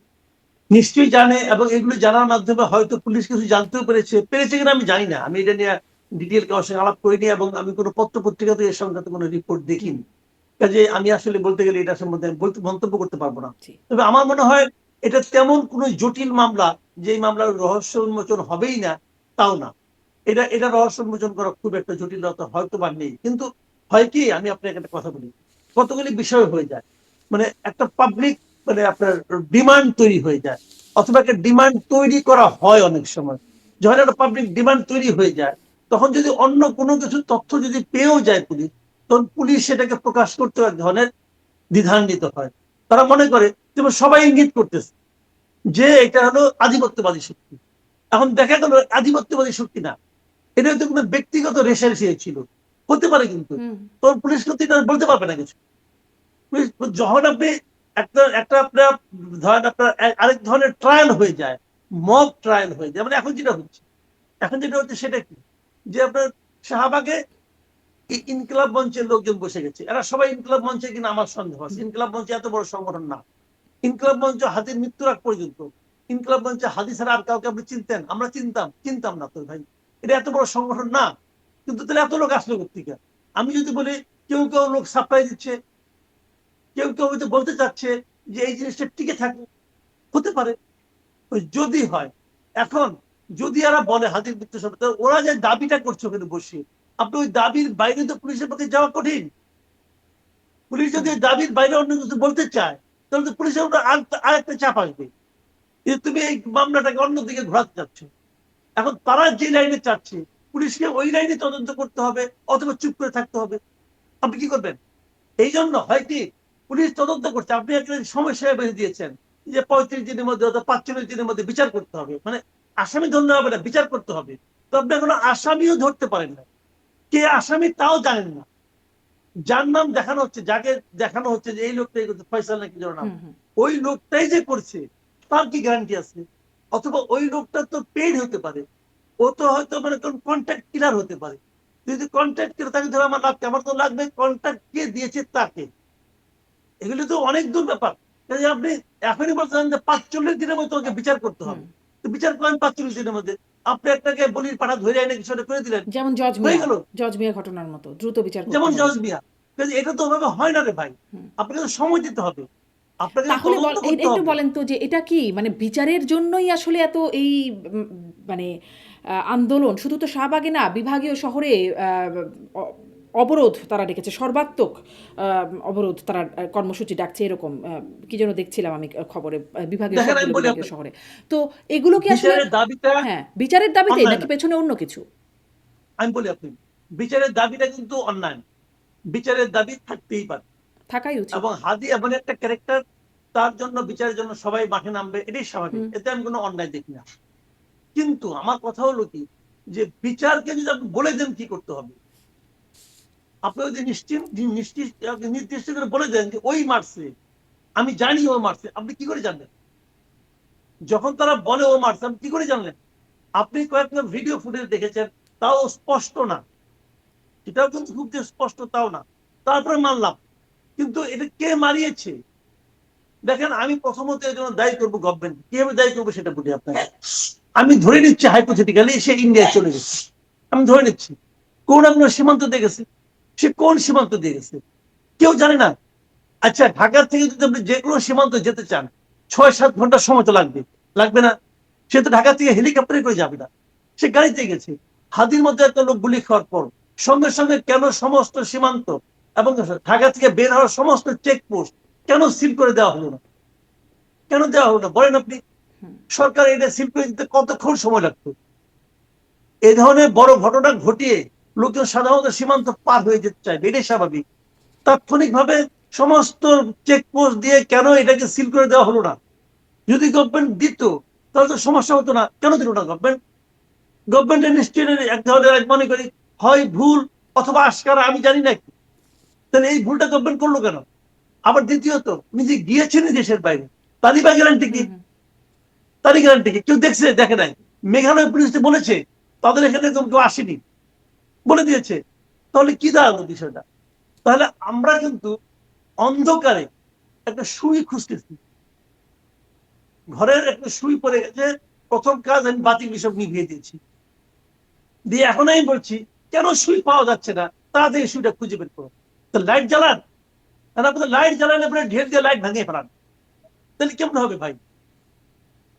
নিশ্চয়ই জানে, এবং এগুলো জানার মাধ্যমে হয়তো পুলিশ কিছু জানতেও পেরেছে, পেরেছে কিনা আমি জানি না। আমি এটা নিয়ে ডিটেল কারোর সঙ্গে আলাপ করিনি, এবং আমি কোনো পত্র পত্রিকাতে এর সংক্রান্ত কোনো রিপোর্ট হুম, দেখিনি। কাজে আমি আসলে বলতে গেলে এটা সম্বন্ধে বলতে মন্তব্য করতে পারবো না। জি। তবে আমার মনে হয় এটা তেমন কোনো জটিল মামলা, যে মামলার রহস্য উন্মোচন হবেই না তাও না। এটা রহস্য উন্মোচন করা খুব একটা জটিলতা হয়তো বা নেই। কিন্তু হয় কি, আমি আপনাকে একটা কথা বলি, কতগুলি বিষয় হয়ে যায়, মানে একটা পাবলিক মানে আপনার ডিমান্ড তৈরি হয়ে যায়, অথবা একটা ডিমান্ড তৈরি করা হয় অনেক সময়। যখন একটা পাবলিক ডিমান্ড তৈরি হয়ে যায়, তখন যদি অন্য কোনো কিছু তথ্য যদি পেয়েও যায় পুলিশ, তখন পুলিশ সেটাকে প্রকাশ করতে এক ধরনের দ্বিধান্বিত হয়। তারা মনে করে যেমন সবাই ইঙ্গিত করতেছে যে এটা হলো আধিপত্যবাদী শক্তি। এখন দেখা গেল আধিপত্যবাদী শক্তি না, এটা হয়তো কোনো ব্যক্তিগত রেশারেশি ছিল, হতে পারে, কিন্তু হুম তখন পুলিশ কিন্তু এটা বলতে পারবে না কিছু। যখন আপনি একটা একটা আপনার ধরেন আপনার আরেক ধরনের ট্রায়াল হয়ে যায়, মব ট্রায়াল হয়ে যায়, মানে এখন যেটা হচ্ছে সেটা কি, যে আপনার শাহবাগে ইনকিলাব মঞ্চের লোকজন বসে গেছে, এরা সবাই ইনকিলাব মঞ্চে কিনা আমার সন্দেহ আছে। ইনকিলাব মঞ্চ এত বড় সংগঠন না। ইনকিলাব মঞ্চ হাদির মৃত্যুর আগ পর্যন্ত, ইনকিলাব মঞ্চে হাদি ছাড়া আর কাউকে আপনি চিনতেন? আমরা চিনতাম না তো ভাই। এটা এত বড় সংগঠন না, কিন্তু তাহলে এত লোক আসলো কোথেকে? আমি যদি বলি কেউ কেউ লোক সাপ্লাই দিচ্ছে, কেউ কেউ হয়তো বলতে চাচ্ছে যে এই জিনিসটা টিকে থাকুক, হতে পারে, যদি হয়। এখন যদি এরা বলে হাতির মৃত্যু সত্য, ওরা যে দাবিটা করছে ওখানে বসে, আপনি ওই দাবির বাইরে তো পুলিশের পক্ষে যাওয়া কঠিন। পুলিশ যদি হুম ওই দাবির বাইরে অন্য কিছু বলতে চায়, তাহলে তো পুলিশের উপর আরেকটা চাপ আসবে যে তুমি এই মামলাটাকে অন্যদিকে ঘোরাতে চাচ্ছ। এখন তারা যে লাইনে চাচ্ছে, পুলিশকে ওই লাইনে তদন্ত করতে হবে অথবা চুপ করে থাকতে হবে। আপনি কি করবেন? এই জন্য হয় কি, পুলিশ তদন্ত করছে, আপনি একটা সমস্যায় বেঁধে দিয়েছেন যে 35 দিনের মধ্যে অথবা 45 দিনের মধ্যে বিচার করতে হবে, মানে আসামি ধরলে হবে না, বিচার করতে হবে। তো আপনি এখনো আসামিও ধরতে পারেন না, কে আসামি তাও জানেন না। যার নাম দেখানো হচ্ছে, যাকে দেখানো হচ্ছে যে এই লোকটাই করছে, ফয়সাল নাকি যার নাম, হুম হুম ওই লোকটাই যে করছে তার কি গ্যারান্টি আছে? অথবা ওই লোকটা তো পেইড হতে পারে, ও তো হয়তো মানে কোন কন্ট্রাক্ট কিলার হতে পারে। যদি কন্ট্রাক্ট কিলার তাকে ধরে আমার লাগবে, আমার তো লাগবে কন্ট্রাক্ট কে দিয়েছে তাকে। এগুলো তো অনেক দূর ব্যাপার। আপনি এখনই বলছেন যে 45 দিনের মধ্যে ওকে বিচার করতে হুম হবে, তো বিচার করেন 45 দিনের মধ্যে। আপনি একটাকে বলির পাঠা ধরে এনে কিছু করে দিলেন, যেমন হয়ে গেল। জজ মিয়া ঘটনার মতো দ্রুত বিচার করতে যেমন হবে। জজ মিয়া, এটা তো ওভাবে হয় না রে ভাই। হুম আপনাকে তো সময় দিতে হবে, আপনাকে তাহলে তদন্ত করতে একটু হবে। বলেন তো যে এটা কি মানে বিচারের জন্যই আসলে এত এই উম, মানে আন্দোলন শুধু তো শাহবাগে না, বিভাগীয় শহরে অ- অবরোধ তারা ডেকেছে, সর্বাত্মক অবরোধ তারা কর্মসূচি ডাকছে এরকম কি যেন দেখছিলাম আমি খবরে, বিভাগীয় দেখেন আমি সবগুলো বলি বিভাগীয় আপনাকে, শহরে। তো এগুলো কি আসলে, বিচারের দাবিটা হ্যাঁ বিচারের দাবিতে অন্যায় নাকি না। পেছনে অন্য কিছু? আমি বলি আপনি, বিচারের দাবিটা কিন্তু অন্যায় না। বিচারের দাবি থাকতেই পারে, থাকাই উচিত। এবং হাদি এমন একটা ক্যারেক্টার, তার জন্য বিচারের জন্য সবাই মাঠে নামবে, এটাই স্বাভাবিক, হুম এতে আমি কোনো অন্যায় দেখি না। কিন্তু আমার কথা হলো কি, যে বিচারকে যদি আপনি বলে দেন কি করতে হবে, আপনি যদি নির্দিষ্ট করে বলে দেন যে ওই মারছে, আমি জানি ও মারছে, আপনি কি করে জানলেন? যখন তারা বলে ও মারছে, আপনি কি করে জানলেন? আপনি কয়েকটা ভিডিও ফুটেজ দেখেছেন, তাও স্পষ্ট না, এটাও কিন্তু খুব যে স্পষ্ট তাও না, তারপরে মানলাম। কিন্তু এটা কে মারিয়েছে? দেখেন, আমি প্রথমত এর জন্য দায়ী করবো গভর্নমেন্ট, কিভাবে দায়ী করবো সেটা বলি আপনাকে। আমি ধরে নিচ্ছি হাইপোথেটিক্যালি সে ইন্ডিয়ায় চলে গেছে, আমি ধরে নিচ্ছি কোন না কোনো সীমান্ত দিয়ে গেছে। সে কোন সীমান্ত দিয়ে গেছে কেউ জানে না। আচ্ছা, ঢাকা থেকে যদি আপনি যে কোনো সীমান্ত যেতে চান, 6-7 ঘন্টা সময় তো লাগবে, লাগবে না? সে তো ঢাকা থেকে হেলিকপ্টারে করে যাবে না, সে গাড়িতে গেছে। হাদির মধ্যে একটা লোক গুলি খাওয়ার পর সঙ্গে সঙ্গে কেন সমস্ত সীমান্ত এবং ঢাকা থেকে বের হওয়ার সমস্ত চেকপোস্ট কেন সিল করে দেওয়া হলো না? কেন দেওয়া হলো না বলেন আপনি? হুম সরকার এটা সিল করে দিতে কতক্ষণ সময় লাগতো? এই ধরনের বড় ঘটনা ঘটিয়ে লোকজন সাধারণত সীমান্ত পার হয়ে যেতে চায়, এটাই স্বাভাবিক। তাৎক্ষণিকভাবে সমস্ত চেকপোস্ট দিয়ে কেন এটাকে সিল করে দেওয়া হলো না? যদি গভর্নমেন্ট দিত তাহলে তো সমস্যা হতো না, কেন দিল না গভর্নমেন্ট? গভর্নমেন্টের নিশ্চয়ই এক ধরনের, মনে করি হয় ভুল অথবা আশকারা, আমি জানি না কি। তাহলে এই ভুলটা গভর্নমেন্ট করলো কেন? আবার দ্বিতীয়ত, উনি যে গিয়েছেন দেশের বাইরে, তারই বা গ্যারান্টি কি? হুম হুম তারই গ্যারান্টি কি? কেউ দেখছে? দেখে নাই। মেঘালয় পুলিশ বলেছে তাদের এখানে কেউ আসেনি, বলে দিয়েছে। তাহলে কি দাঁড়ালো বিষয়টা? তাহলে আমরা কিন্তু অন্ধকারে একটা সুই খুঁজতেছি, ঘরের একটা সুই পড়ে গেছে, প্রথম কাজ আমি বাতি সব নিভিয়ে দিয়েছি, দিয়ে এখন আমি বলছি কেন সুই পাওয়া যাচ্ছে না, তাড়াতাড়ি সুইটা খুঁজে বের করো। তো লাইট জ্বালান, আর আপনাদের লাইট জ্বালালে পরে ঢের দিয়ে লাইট ভাঙিয়ে ফেলান, তাহলে কেমন হবে ভাই?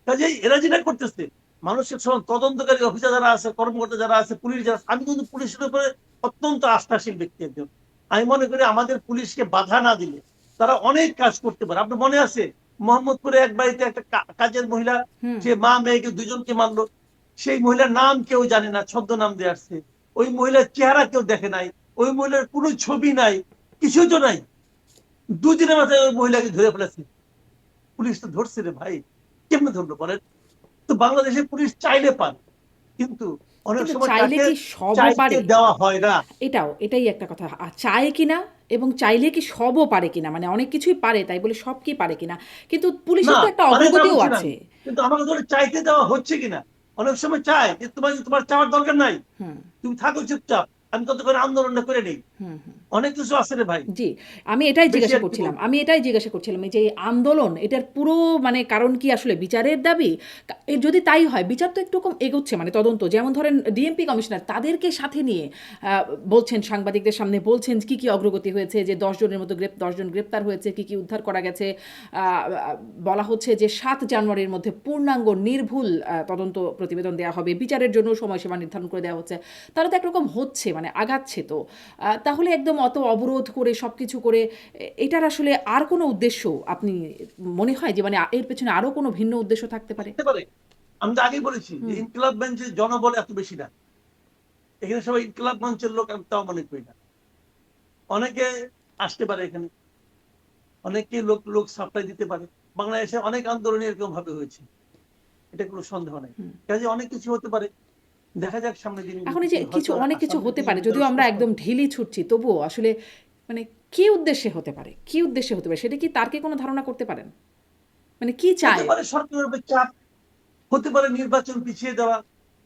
কাজেই এরা যেটা করতেছে, মানুষের তদন্তকারী অফিসার যারা আছে, কর্মকর্তা যারা আছে, পুলিশ যারা, আমি কিন্তু পুলিশের উপরে অত্যন্ত আস্থাশীল ব্যক্তি একজন। আমি মনে করি আমাদের পুলিশকে বাধা না দিলে তারা অনেক কাজ করতে পারে। আপনার মনে আছে মোহাম্মদপুরে এক বাড়িতে একটা কাজের মহিলা, হুম যে মা মেয়েকে দুজনকে মারলো, সেই মহিলার নাম কেউ জানে না, ছদ্মনাম দিয়ে আসছে। ওই মহিলার চেহারা কেউ দেখে নাই, ওই মহিলার কোনো ছবি নাই, কিছু তো নাই। দুদিনের মাথায় ওই মহিলাকে ধরে ফেলেছে। পুলিশ তো ধরছে রে ভাই, কেমনে ধরলো বলেন? তো বাংলাদেশের পুলিশ চাইলে পান, কিন্তু অনেক কিন্তু সময় চাইলে তাকে কি সবও চাইতে পারে? দেওয়া হয় না। এটাই একটা কথা। চায় কিনা এবং চাইলে কি সবও পারে কিনা? মানে অনেক কিছুই পারে, তাই বলে সব কি পারে কিনা? কিন্তু না, পুলিশের তো একটা মানে তা অগ্রগতিও বলছি না আছে। আমি, কিন্তু আমাকে ধরে চাইতে দেওয়া হচ্ছে কিনা। অনেক সময় চায় যে তোমার চাওয়ার দরকার নাই, হুম, তুমি থাকো চুপচাপ, আমি ততক্ষণ আন্দোলনটা করে নেই। হুম, হুম। অনেক কিছু আছে রে ভাই, জি, আমি এটাই বেশি জিজ্ঞাসা আর কি করছিলাম। বলবো। এই যে আন্দোলন, এটার পুরো মানে কারণ কি আসলে বিচারের দাবি? যদি তাই হয়, বিচার তো একটু কম এগোচ্ছে, মানে তদন্ত। যেমন ধরেন ডিএমপি কমিশনার তাদেরকে সাথে নিয়ে বলছেন, সাংবাদিকদের সামনে বলছেন কি, কি অগ্রগতি হয়েছে, যে 10 জনের মতো 10 জন গ্রেপ্তার হয়েছে, কি, কি উদ্ধার করা গেছে। বলা হচ্ছে যে 7 জানুয়ারির মধ্যে পূর্ণাঙ্গ নির্ভুল তদন্ত প্রতিবেদন দেওয়া হবে। বিচারের জন্য সময়সীমা নির্ধারণ করে দেওয়া হচ্ছে। তাহলে তো একরকম হচ্ছে, মানে আগাচ্ছে তো। তাহলে একদম অত অবরোধ করে সবকিছু করে এটার আসলে আর কোনো উদ্দেশ্য আপনি মনে হয় যে মানে এর পেছনে আরো কোনো ভিন্ন উদ্দেশ্য থাকতে পারে? থাকতে পারে। আমি তো আগেই বলেছি যে হুম। ইনকিলাব মঞ্চের জনবল এত বেশি না। এখানে সবাই ইনকিলাব মঞ্চের লোক, আমি তাও মনে করি না। অনেকে আসতে পারে এখানে, অনেকে লোক লোক সাপ্লাই দিতে পারে। বাংলাদেশে অনেক আন্দোলন এরকম ভাবে হয়েছে, এটা কোনো সন্দেহ নাই। কাজে অনেক কিছু হতে পারে, দেখা যাক সামনের এখন এই দিনগুলোতে যে হয়তো কিছু অনেক কিছু সামনের হতে পারে, দিনগুলোতে যদিও আরো আমরা স্পষ্ট একদম হবে। ঢিলি ছুটছি, তবুও আসলে মানে কি উদ্দেশ্যে হতে পারে, কি উদ্দেশ্যে হতে পারে, সেটা কি তার কি কোনো ধারণা করতে পারেন? মানে কি হতে চায়? পারে সরকারের উপর চাপ, হতে পারে নির্বাচন পিছিয়ে দেওয়া,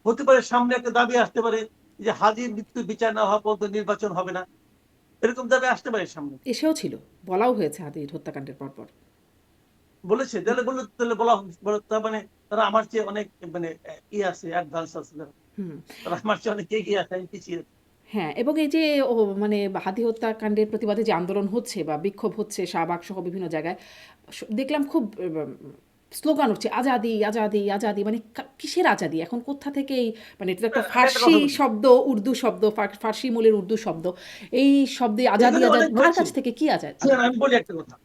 হতে পারে সামনে একটা দাবি আসতে পারে যে হাজির মৃত্যু বিচার না হওয়া পর্যন্ত নির্বাচন হবে না, এরকম দাবি আসতে পারে সামনে। এসেও ছিল, বলাও হয়েছে হাদির হত্যাকাণ্ডের পরপর। বলেছে, তাহলে বললো, তাহলে তার মানে তারা আমার চেয়ে অনেক মানে ই আছে, অ্যাডভান্স আছে, হুম। তারা আমার চেয়ে অনেক এগিয়ে আছে, আমি পিছিয়ে আছি। হ্যাঁ, এবং এই যে মানে হাদি হত্যাকাণ্ডের প্রতিবাদে যে আন্দোলন হচ্ছে বা বিক্ষোভ হচ্ছে শাহবাগ সহ বিভিন্ন জায়গায়, দেখলাম খুব স্লোগান উঠছে, আজাদি আজাদি আজাদি। মানে কিসের আজাদি? এখন কোথা থেকে মানে এটা তো একটা আমি একটা ফার্সি কথা বলি, শব্দ, উর্দু শব্দ, ফার্সি মূলের উর্দু শব্দ। এই শব্দে আজাদি এখানে আজাদি অনেক কার হয়েছে। কাছ থেকে কি শোনেন, আজাদি? আমি বলি একটা কথা,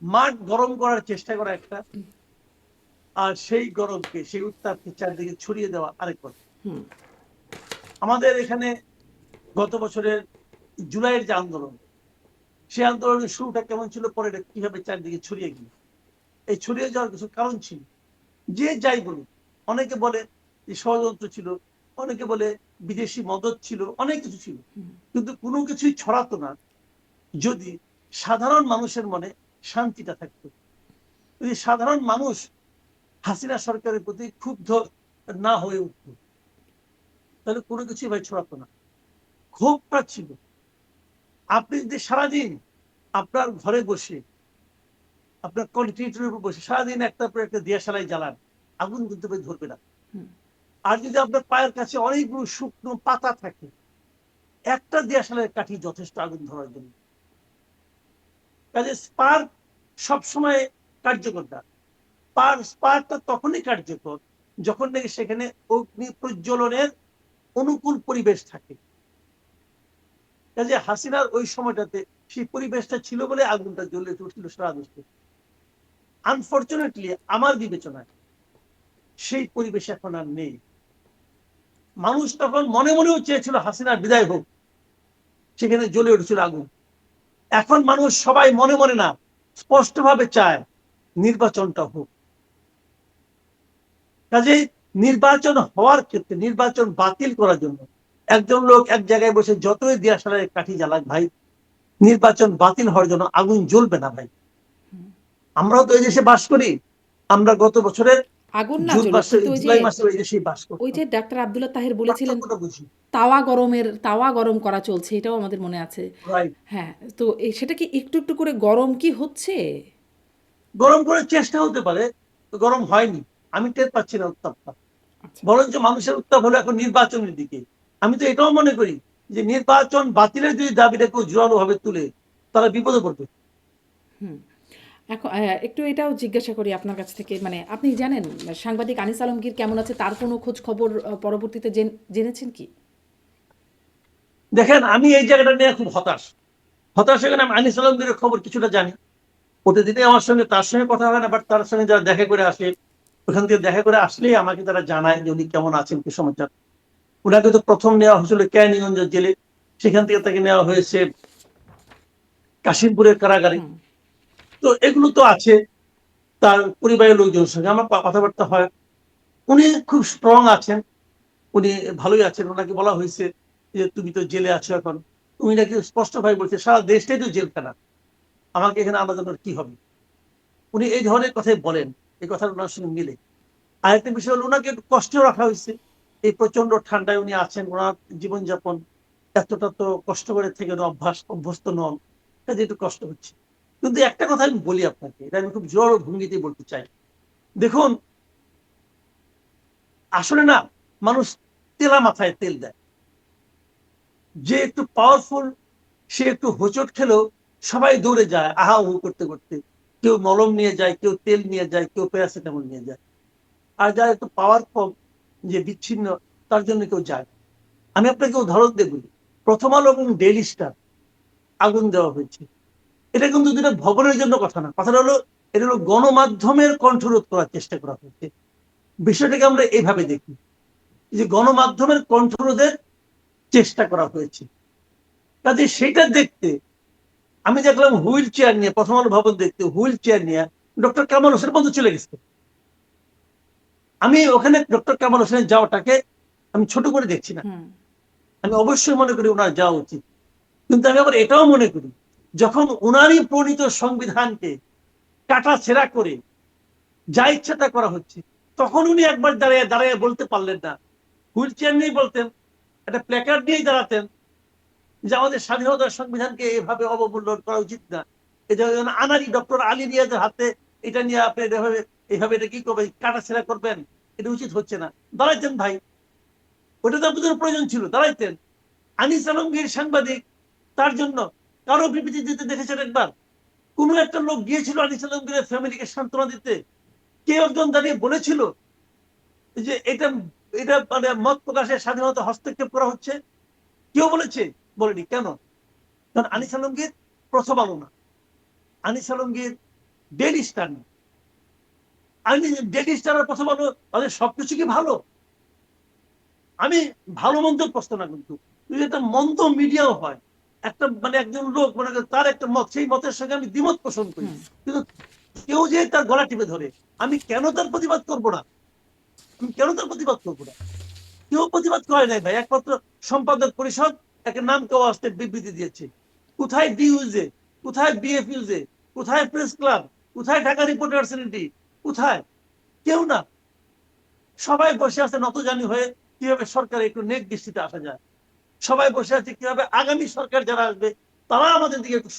মাঠ গরম করার চেষ্টা করা একটা, আর সেই গরমকে, সেই উত্তাপকে চারদিকে ছড়িয়ে দেওয়া আরেক কথা। হুম, আমাদের এখানে গত বছরের জুলাইয়ের যে আন্দোলন, সেই আন্দোলনের শুরুটা কেমন ছিল, পরে এটা কিভাবে চারদিকে ছড়িয়ে গেল, এই ছড়িয়ে যাওয়ার কিছু কারণ ছিল। যে যাই বলুক, অনেকে বলে যে ষড়যন্ত্র ছিল, অনেকে বলে বিদেশি মদত ছিল, অনেক কিছু ছিল, কিন্তু কোনো কিছুই ছড়াতো না যদি সাধারণ মানুষের মনে শান্তিটা থাকতো। যদি সাধারণ মানুষ হাসিনা সরকারের প্রতি ক্ষুব্ধ না হয়ে উঠতো, তাহলে কোনো কিছুই ভাই ছড়াতো না। ক্ষোভটা ছিল। আপনি যদি সারাদিন আপনার ঘরে বসে, আপনার কন্টিনিউটির উপর বসে সারাদিন একটার পর একটা দিয়াশালাই জ্বালান, আগুন কিন্তু ভাই ধরবে না। আর যদি আপনার পায়ের কাছে অনেকগুলো শুকনো পাতা থাকে, একটা দিয়াশালের কাঠি যথেষ্ট আগুন ধরার জন্য। কাজে স্পার্ক সবসময় কার্যকর না। স্পার্কটা তখনই কার্যকর যখন নাকি সেখানে অগ্নি প্রজ্বলনের অনুকূল পরিবেশ থাকে। কাজে হাসিনার ওই সময়টাতে সেই পরিবেশটা ছিল বলে আগুনটা জ্বলে উঠছিল সারা দেশে। আনফরচুনেটলি আমার বিবেচনায় সেই পরিবেশ এখন আর নেই। মানুষ তখন মনে মনেও চেয়েছিল হাসিনার বিদায় হোক, সেখানে জ্বলে উঠেছিল আগুন। এখন মানুষ সবাই মনে মনে না, স্পষ্টভাবে চায় নির্বাচনটা হোক। কাজে নির্বাচন হওয়ার ক্ষেত্রে, নির্বাচন বাতিল করার জন্য একজন লোক এক জায়গায় বসে যতই দিয়াশালের কাঠি জ্বালাক ভাই, নির্বাচন বাতিল হওয়ার জন্য আগুন জ্বলবে না ভাই। আমরাও তো এই দেশে বাস করি, আমরা গত বছরের আগুন না জুন জ্বলুক, মাসে, কিন্তু জুলাই মাসে ওই দেশেই বাস ওই করতাম। যে ডাক্তার আব্দুল্লাহ তাহের বলেছিলেন পার্থক্যটা বুঝি। তাওয়া গরম করা চলছে, এটাও আমাদের মনে আছে। রাইট। হ্যাঁ, তো সেটা কি একটু একটু করে গরম কি হচ্ছে? গরম করার চেষ্টা হতে পারে, তো গরম হয়নি। আমি টের পাচ্ছি না উত্তাপটা। আচ্ছা। বরঞ্চ মানুষের উত্তাপ হলো এখন নির্বাচনের দিকে। আমি তো এটাও মনে করি যে নির্বাচন বাতিলের যদি দাবিটা কেউ জোরালো ভাবে তুলে, তারা বিপদে পড়বে। হুম। এখন একটু এটাও জিজ্ঞাসা করি আপনার কাছ থেকে, মানে আপনি জানেন সাংবাদিক আনিস আলমগীর কেমন আছে? তার কোনো খোঁজ খবর পরবর্তীতে জেনেছেন কি? দেখেন, আমি এই জায়গাটা নিয়ে খুব হতাশ। হতাশ হয়ে গেলে, আমি আনিস আলমগীরের খবর কিছুটা জানি, প্রতিদিনই আমার সঙ্গে তার সঙ্গে কথা হয় না, বাট তার সঙ্গে যারা দেখা করে আসে, ওখান থেকে দেখা করে আসলেই আমাকে তারা জানায় যে উনি কেমন আছেন, কি সমাচার। ওনাকে তো প্রথম নেওয়া হয়েছিল কেরানীগঞ্জ জেলে, সেখান থেকে তাকে নেওয়া হয়েছে কাশিমপুরের কারাগারে। হুম তো এগুলো তো আছে। তার পরিবারের লোকজনের সঙ্গে আমার কথাবার্তা হয়, উনি খুব স্ট্রং আছেন, উনি ভালোই আছেন। ওনাকে বলা হয়েছে যে তুমি তো জেলে আছো এখন, তুমি নাকি স্পষ্টভাবে বলছে সারা দেশটাই তো জেলখানা, আমাকে এখানে আনা জানার কি হবে। উনি এই ধরনের কথাই বলেন, এই কথা ওনার সঙ্গে মিলে। আরেকটা বিষয় হলো ওনাকে একটু কষ্টেও রাখা হয়েছে, এই প্রচন্ড ঠান্ডায় উনি আছেন, ওনার জীবনযাপন এতটা তো কষ্ট করে থেকে অভ্যস্ত নন, কাজে একটু কষ্ট হচ্ছে। কিন্তু একটা কথা আমি বলি আপনাকে, এটা আমি খুব জোর ভঙ্গিতে বলতে চাই। দেখুন, আসলে না, মানুষ তেলা মাথায় তেল দেয়। যে একটু পাওয়ারফুল, সে একটু হোঁচট খেলেও সবাই দৌড়ে যায় আহা হু করতে করতে। কেউ মলম নিয়ে যায়, কেউ তেল নিয়ে যায়, কেউ প্যারাসিটামল নিয়ে যায়। আর যারা একটু পাওয়ার কম, যে বিচ্ছিন্ন, তার জন্য কেউ যায় না। আমি আপনাকে উদাহরণ দেব, প্রথম আলো এবং ডেইলি স্টার আগুন দেওয়া হয়েছে, এটা কিন্তু দুটা ভবনের জন্য কথা না, কথাটা হলো এটা হলো গণমাধ্যমের কণ্ঠরোধ করার চেষ্টা করা হয়েছে। বিষয়টাকে আমরা এইভাবে দেখি যে গণমাধ্যমের কণ্ঠরোধের চেষ্টা করা হয়েছে। কাজে সেটা দেখতে আমি দেখলাম হুইল চেয়ার নিয়ে, প্রথম আলো ভবন দেখতে হুইল চেয়ার নিয়ে ডক্টর কামাল হোসেন পর্যন্ত চলে গেছে। আমি ওখানে ডক্টর কামাল হোসেনের যাওয়াটাকে আমি ছোট করে দেখছি না, হুম আমি অবশ্যই মনে করি ওনার যাওয়া উচিত। কিন্তু আমি আবার এটাও মনে করি, যখন ওনারই প্রণীত সংবিধানকে কাটা ছেঁড়া করে যা ইচ্ছাটা করা হচ্ছে, তখন উনি একবার দাঁড়িয়ে দাঁড়িয়ে বলতে পারলেন না, হুইল চেয়ার নিয়েই বলতেন, একটা প্ল্যাকার্ড নিয়েই দাঁড়াতেন যে আমাদের স্বাধীনতার সংবিধানকে এভাবে অবমূল্যায়ন করা উচিত না। এটা আনারি ডক্টর আলী রিয়াজের হাতে এটা নিয়ে আপনি এভাবে এইভাবে এটা কি করবেন, কাটাছেড়া করবেন, এটা উচিত হচ্ছে না। দাঁড়াইতেন ভাই, ওটা তো আপনাদের প্রয়োজন ছিল, দাঁড়াইতেন। আনিস আলমগীর সাংবাদিক, তার জন্য কারো বিবৃতি দিতে দেখেছেন একবার? কোন একটা লোক গিয়েছিল আনিস আলমগীরের ফ্যামিলিকে সান্ত্বনা দিতে? কেউ একজন দাঁড়িয়ে বলেছিল যে এটা এটা মানে মত প্রকাশের স্বাধীনতা হস্তক্ষেপ করা হচ্ছে? কেউ বলেছে? বলেনি। কেন? কারণ আনিস আলমগীর প্রথম আলো না, আনিস আলমগীর ডেইলি স্টার না। আমি ডেইলি স্টার আর প্রথম আলো, তাদের সবকিছু কি ভালো? আমি ভালো মন্দ প্রশ্ন না, কিন্তু যদি একটা মন্দ মিডিয়াও হয়, একটা মানে একজন লোক মনে করে তার একটা মত, সেই মতের সঙ্গে আমি দ্বিমত পোষণ করি, হুম কিন্তু কেউ যে তার গলা টিপে ধরে, আমি কেন তার প্রতিবাদ করবো না? আমি কেন তার প্রতিবাদ করবো না? কেউ প্রতিবাদ করে নাই ভাই, একমাত্র সম্পাদক পরিষদ একটা নাম কেউ আসতে বিবৃতি দিয়েছে। কোথায় ডিইউজে, কোথায় বিএফইউজে, কোথায় প্রেস ক্লাব, কোথায় ঢাকা রিপোর্টার্স ইউনিটি, কোথায়? কেউ না। সবাই বসে আছে নতজানি হয়ে কিভাবে সরকার একটু নেক দৃষ্টিতে আসা যায়। সবাই বসে আছে কিভাবে আগামী সরকার যারা আসবে তারা আমাদের দিকে একটু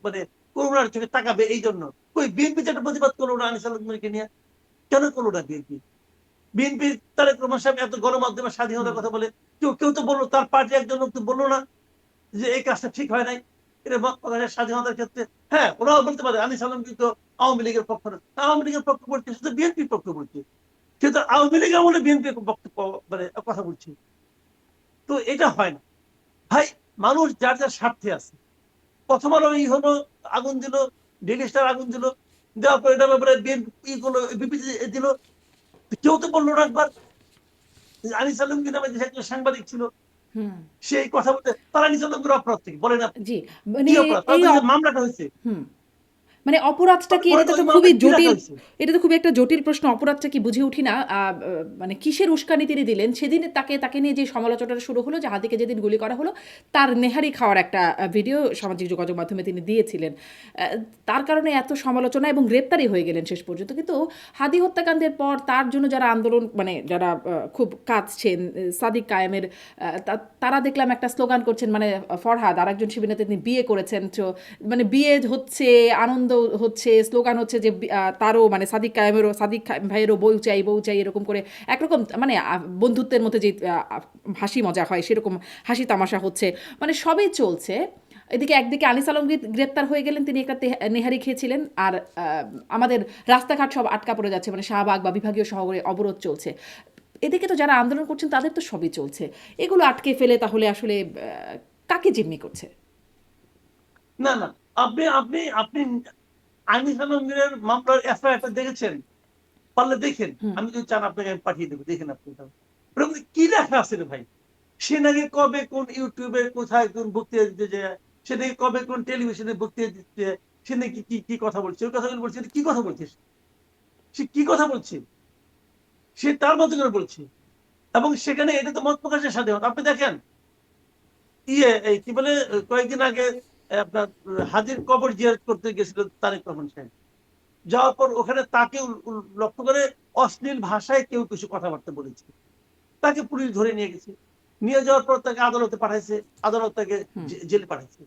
মানে করুণার চোখে তাকাবে, এই জন্য। ওই বিএনপি যেটা প্রতিবাদ করলো না আনিস আলমগীরকে নিয়ে, কেন করলো না বিএনপি? বিএনপি তারেক রহমান সাহেব এত গণমাধ্যমের হুম স্বাধীনতার কথা বলে, কেউ কেউ তো বললো, তার পার্টি একজন লোক তো বললো না যে এই কাজটা ঠিক হয় নাই, এটা মত প্রকাশের স্বাধীনতার ক্ষেত্রে? হ্যাঁ, ওরাও বলতে পারে আনিস আলমগীর তো আওয়ামী লীগের পক্ষ না, আওয়ামী লীগের পক্ষ বলছে, সে তো বিএনপির পক্ষ বলছে, কিন্তু আওয়ামী লীগ আমলে বিএনপি বক্তব্য মানে কথা বলছে। তো এটা হয় না ভাই। মানুষ যার যার স্বার্থে আছে। প্রথম আলো এই হলো আগুন দিল, ডেইলি স্টার আগুন দিল, দেওয়ার পরে এটা ব্যাপারে বিএনপি গুলো বিবৃতি দিল। কেউ তো বললো না একবার আনিস আলমগীর নামে যে একজন সাংবাদিক ছিল, হুম সেই কথা বলতে, তারা আনিস আলমগীর অপরাধ থেকে বলেন আপনি জি কি মানে অপরাধ? তারা এই তো যে মামলাটা হয়েছে, হুম মানে অপরাধটা কি, ওরা এটা তো তো ওই খুবই মামলায় কি রাখা জটিল, হয়েছে? এটা তো খুবই একটা জটিল প্রশ্ন। অপরাধটা কি বুঝে উঠি না। মানে কিসের উস্কানি তিনি দিলেন সেদিন, তাকে তাকে নিয়ে যে সমালোচনাটা শুরু হলো, যে হাদিকে যেদিন গুলি করা হলো, তার নেহারি খাওয়ার একটা ভিডিও সামাজিক যোগাযোগ মাধ্যমে তিনি দিয়েছিলেন। তার কারণে এত সমালোচনা এবং গ্রেপ্তারি হয়ে গেলেন শেষ পর্যন্ত। কিন্তু হাদি হত্যাকাণ্ডের পর তার জন্য যারা আন্দোলন, মানে যারা খুব কাঁদছেন, সাদিক কায়েমের, তারা দেখলাম একটা স্লোগান করছেন, মানে ফরহাদ আর একজন শিবির নেতা, তিনি বিয়ে করেছেন, তো মানে বিয়ে হচ্ছে, আনন্দ হচ্ছে, স্লোগান হচ্ছে যে তারও মানে সাদিক কায়েমেরও, সাদিক ভাইয়েরও বউ চাই, বউ চাই, এরকম করে একরকম মানে বন্ধুত্বের মধ্যে যে হাসি মজা হয় সেরকম হাসি তামাশা হচ্ছে, মানে সবই চলছে। এদিকে একদিকে আনিস আলমগীর গ্রেপ্তার হয়ে গেলেন, তিনি একটা নেহারি খেয়েছিলেন, আর আমাদের রাস্তাঘাট সব আটকা পড়ে যাচ্ছে, মানে শাহবাগ বা বিভাগীয় শহরে অবরোধ চলছে। এদিকে তো যারা আন্দোলন করছেন তাদের তো সবই চলছে। এগুলো আটকে ফেলে তাহলে আসলে কাকে জিম্মি করছে? না না, আপনি আপনি আপনি আনিস আলমগীরের মামলার এফআইআরটা দেখেছেন? পারলে দেখেন, হুম আমি যদি চান আপনাকে আমি পাঠিয়ে দেবো, দেখেন আপনি। ওটার মধ্যে কি লেখা আছে রে ভাই? সে নাকি কবে কোন ইউটিউবে কোথায় কোন বক্তৃতা দিতে যায়, সে নাকি কবে কোন টেলিভিশনে বক্তৃতা দিতে, সে নাকি কি কি কথা বলছে, ওই কথাগুলো বলছে, কি কথা বলছিস, সে কি কথা বলছে, সে তার মতো করে বলছে। এবং সেখানে এটা তো মত প্রকাশের স্বাধীনতা। আপনি দেখেন এই কি বলে, কয়েকদিন আগে আপনার হাজির কবর জিয়ারত করতে গেছিল তারেক রহমান সাহেব। যাওয়ার পর ওখানে তাকে লক্ষ্য করে অশ্লীল ভাষায় কেউ কিছু কথাবার্তা বলেছে, তাকে পুলিশ ধরে নিয়ে গেছে। নিয়ে যাওয়ার পর তাকে আদালতে পাঠাইছে, আদালত তাকে জেলে পাঠাইছে।